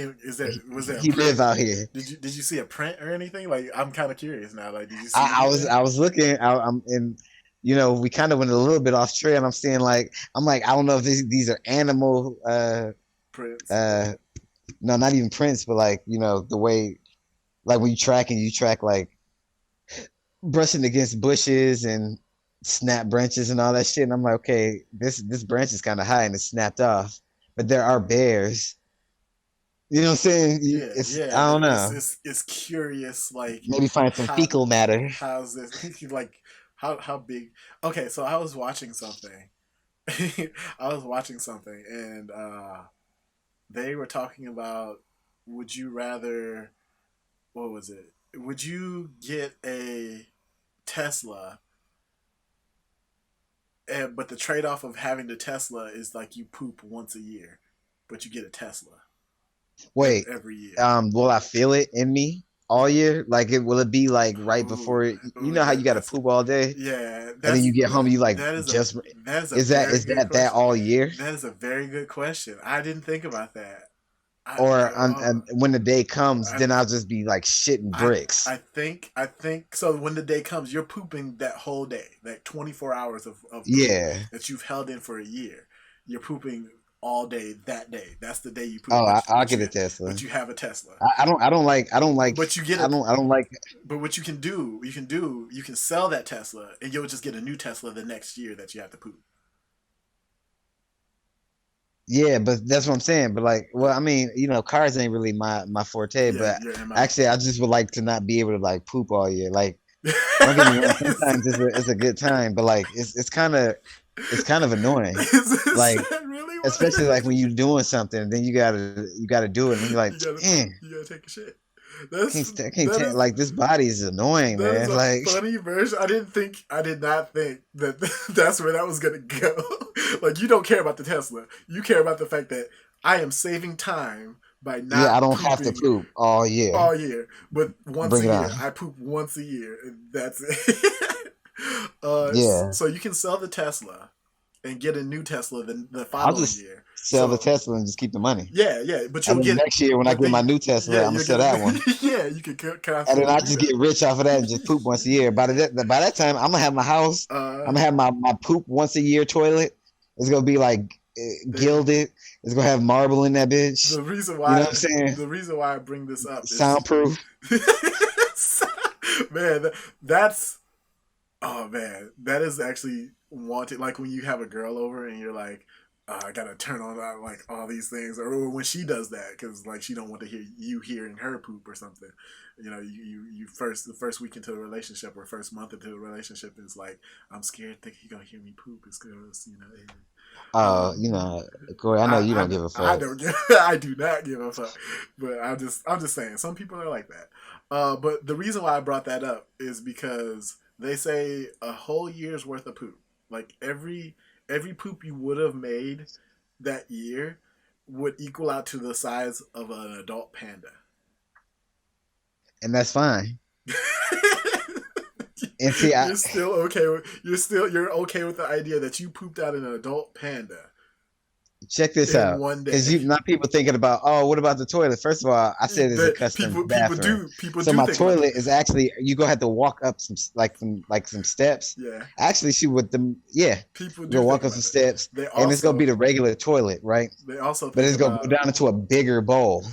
Was there a He live print? out here. Did you see a print or anything? Like, I'm kind of curious now. Like, did you see I anything? I was looking. I'm in. You know, we kind of went a little bit off trail. And I'm seeing like I'm like I don't know if these are animal. Prints. Uh, no, not even prints, but like the way like when you track like brushing against bushes and snap branches and all that shit. And I'm like, okay, this branch is kind of high and it's snapped off, but there are bears. You know what I'm saying? Yeah, It's yeah. I don't It's know. it's curious. Like, Maybe find some how fecal matter. how's this? Like, how big? Okay, so I was watching something. I was watching something, and they were talking about would you rather? What was it? Would you get a Tesla? But the trade off of having the Tesla is like you poop once a year, but you get a Tesla. Wait, every year. will I feel it in me all year? Like, will it be like right Ooh, before? You know how you got to that's poop all day, yeah. and then you get home, you like That is a just that is a is that very is good that question. all year? That is a very good question. I didn't think about that. Or and when the day comes, I then I'll just be like shitting I bricks. I think so. When the day comes, you're pooping that whole day, that 24 hours of poop Yeah. that you've held in for a year. You're pooping all day that day. That's the day you poop. Oh, But I'll get a Tesla. you have a Tesla. I don't like But you get I a don't like. but what you can sell that Tesla and you'll just get a new Tesla the next year that you have to poop. Yeah, but that's what I'm saying. But like, well, I mean, cars ain't really my forte. Yeah, But you're MI. actually, I just would like to not be able to like poop all year. Like, don't get me wrong. Sometimes it's a good time, but like, it's kind of annoying. Is Like, that really especially what? like when you're doing something, then you gotta do it, and you're like, man, You gotta take a shit. That's I can't that take is like this body is annoying, that is man. a Like, funny version. I did not think that that's where that was gonna go. Like you don't care about the Tesla. You care about the fact that I am saving time by yeah, I not don't have to pooping poop all year. all year, but once Bring a it year on. I poop once a year. And that's it. Yeah, So you can sell the Tesla and get a new Tesla the I'll following just year. sell the So Tesla and just keep the money. yeah, yeah, but And you'll then get, next year when I but get my then new Tesla, yeah, I'm gonna you'll sell get that one. yeah, you can And then constantly I do just get rich off of that and just poop once a year. By that time, I'm gonna have my house. that. I'm gonna have my poop once a year toilet. It's gonna be like They gilded. It's gonna have marble in that bitch. the reason You know why what I'm saying? the reason why I bring this up is Soundproof. man, that's oh man, that is actually wanted. Like when you have a girl over and you're like, I gotta turn on like all these things, or when she does that because like she don't want to hear you hearing her poop or something. You know, you first the first week into a relationship or first month into a relationship is like, I'm scared that he gonna hear me poop. It's because Oh, um, Corey, I know you don't give a I fuck. don't give I do not give a fuck. But I'm just saying some people are like that. But the reason why I brought that up is because they say a whole year's worth of poop. Like every poop you would have made that year would equal out to the size of an adult panda. And that's fine. And see, you're okay with the idea that you pooped out an adult panda check this in out. one Because day. you not people thinking about, oh, what about the toilet? First of all, I said it's a That custom people bathroom. do So my think about that. toilet is actually you gonna have to walk up some steps. Yeah, Actually, she would them yeah. people You do go think walk up some about that. steps, They and it's gonna be also the regular toilet, right? they also But think it's gonna go about down into a bigger bowl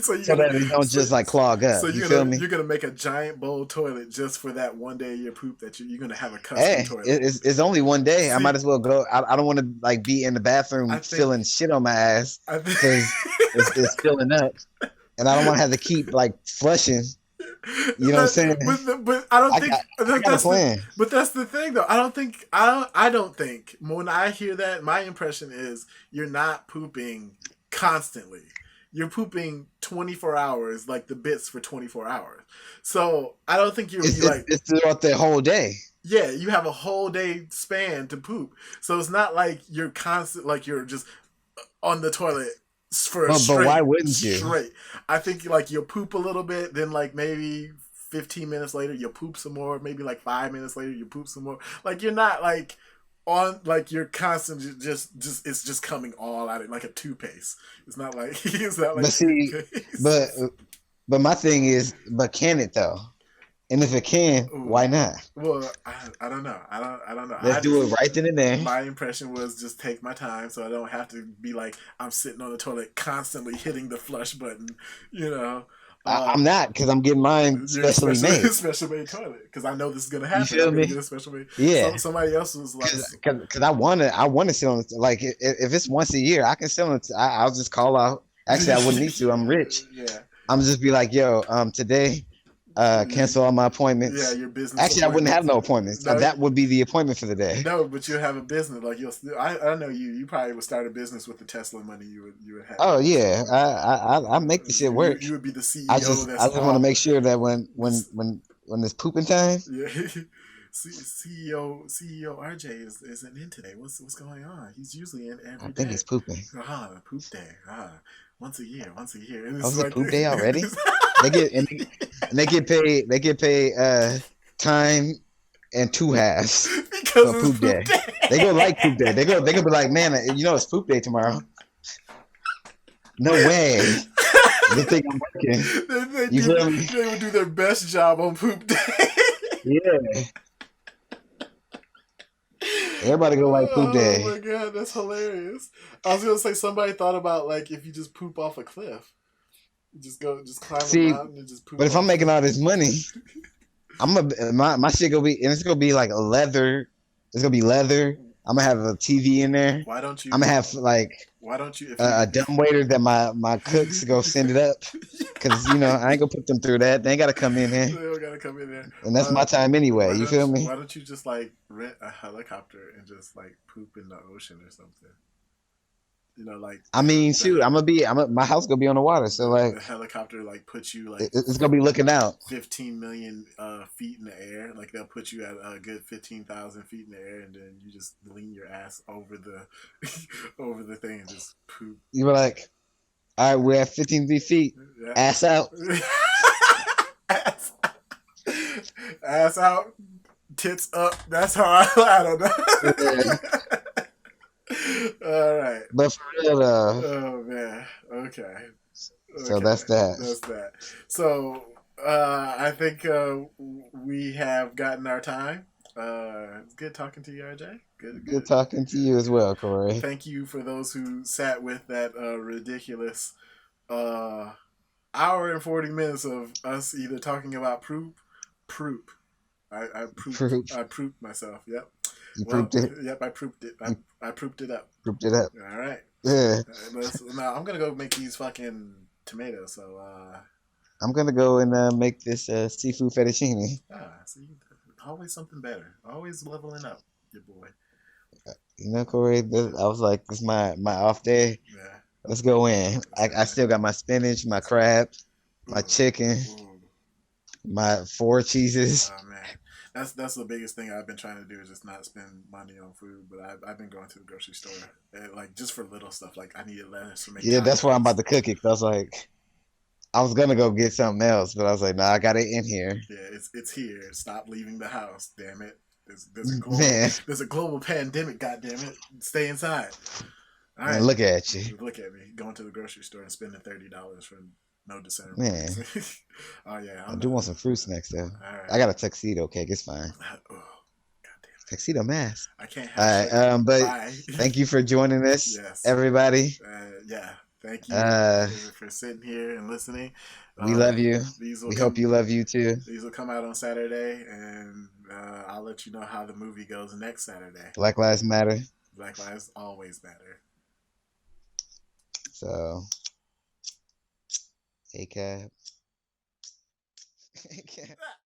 so you're so gonna that it don't so just like clog up. so You feel me? you're gonna make a giant bowl toilet just for that one day of your poop that you're gonna have a custom Hey, toilet. it's only one day. I might See, as well go. I don't want to like be in the I bathroom think feeling shit on my ass I think because it's filling up, and I don't want to have to keep like flushing. You know what I'm saying? but I don't I think got a plan. that's the thing though. I don't think when I hear that my impression is you're not pooping constantly. You're pooping 24 hours like the bits for 24 hours. So I don't think you'll be like It's throughout the whole day. yeah, you have a whole day span to poop. So it's not like you're constant like you're just on the toilet for a But why wouldn't you? straight. I think like you'll poop a little bit, then like maybe 15 minutes later you'll poop some more, maybe like 5 minutes later you poop some more. Like you're not like on like you're constantly just it's just coming all out like a toothpaste. It's not like it's not like But see, but toothpaste. but my thing is, but can it though? And if it can, Ooh. why not? Well, I don't know. I don't know. Let's do it right then and there. My impression was just take my time so I don't have to be like I'm sitting on the toilet constantly hitting the flush button, you know. I'm not because I'm getting mine Your specially made. special made toilet because I know this is gonna You happen. feel I'm gonna me? get a special made. Yeah. Somebody else was like, Because I want to sit on it. Like if it's once a year, I can sit on it. I'll just call out. Actually, I wouldn't need to. I'm rich. yeah, I'm just be like, yo, today, cancel all my appointments. yeah, your business. Actually, I wouldn't have no appointments. No, That would be the appointment for the day. no, but you'll have a business. Like you'll. I know you. You probably would start a business with the Tesla money you would have. Oh yeah, I make the shit work. You would be the I CEO. just That's I just want to all. make sure that when it's pooping time, Yeah. CEO RJ isn't in today. What's going on? He's usually in I every think day. he's pooping. Poop day. once a year, once a year. And Oh, it's is it like poop day already? They get and they get paid. They get paid time and 2 halves because for it's poop poop day. day. They go like poop day. They go be like, man, it's poop day tomorrow. No way. Good thing I'm working. You feel me? They would do their best job on poop day. Yeah. Everybody go like poop Oh day. my god, that's hilarious. I was gonna say somebody thought about like if you just poop off a cliff, you just climb a See, mountain and just poop but if off I'm a making cliff. all this money, my shit gonna be, and it's gonna be like a leather. It's gonna be leather. I'm gonna have a TV in there. Why don't I'm you? gonna have like Why don't you? If a you, dumb waiter that my cooks go send it up, because I ain't gonna put them through that. They ain't gotta come in here, they don't gotta come in there. and that's my time anyway. You feel me? Why don't you just like rent a helicopter and just like poop in the ocean or something? Like I mean, shoot, my house gonna be on the water, so like the helicopter like puts you like it's gonna be looking out. 15 million feet in the air. Like they'll put you at a good 15,000 feet in the air, and then you just lean your ass over the over the thing and just poop. You were like, all right, we're at 15 feet, Yeah. ass out. ass, ass out, tits up. That's how I don't know. Yeah. All right. But for real though, Oh man. Okay. so Okay. that's that. That's that. So I think we have gotten our time. It's good talking to you, RJ. Good talking to you as well, Corey. Thank you for those who sat with that ridiculous hour and 40 minutes of us either talking about poop. I Proof. pooped myself. Yep. You Well, proved it. yep. I pooped it. I pooped it up. Proved it up. All right. Yeah. Now I'm gonna go make these fucking tomatoes. So I'm gonna go and make this seafood fettuccine. see, always something better. Always leveling up, your boy. Corey, I was like, this is my off day. Yeah. Let's go in. I still got my spinach, my crab, my chicken, Ooh. my 4 cheeses. Oh man, that's the biggest thing I've been trying to do is just not spend money on food. But I've been going to the grocery store and, like just for little stuff. Like I needed lettuce to make. Yeah, that's why I'm tacos. about to cook it. 'Cause I was like, I was gonna go get something else, but I was like, nah, I got it in here. Yeah, it's here. Stop leaving the house, damn it. There's a global Man, there's a global pandemic. God damn it, stay inside. All right, man, look at you. look at me going to the grocery store and spending $30 for no discernible. Man. Oh yeah, I do want some fruit snacks though. All right. I got a tuxedo cake. It's fine. Oh, goddamn. Tuxedo mask. I can't All have right. shit. But Bye. thank you for joining us, Yes. everybody. Yeah. Thank you for sitting here and listening. We love you. We hope you love you too. These will come out on Saturday, and I'll let you know how the movie goes next Saturday. Black Lives Matter. Black lives always matter. So, ACAB.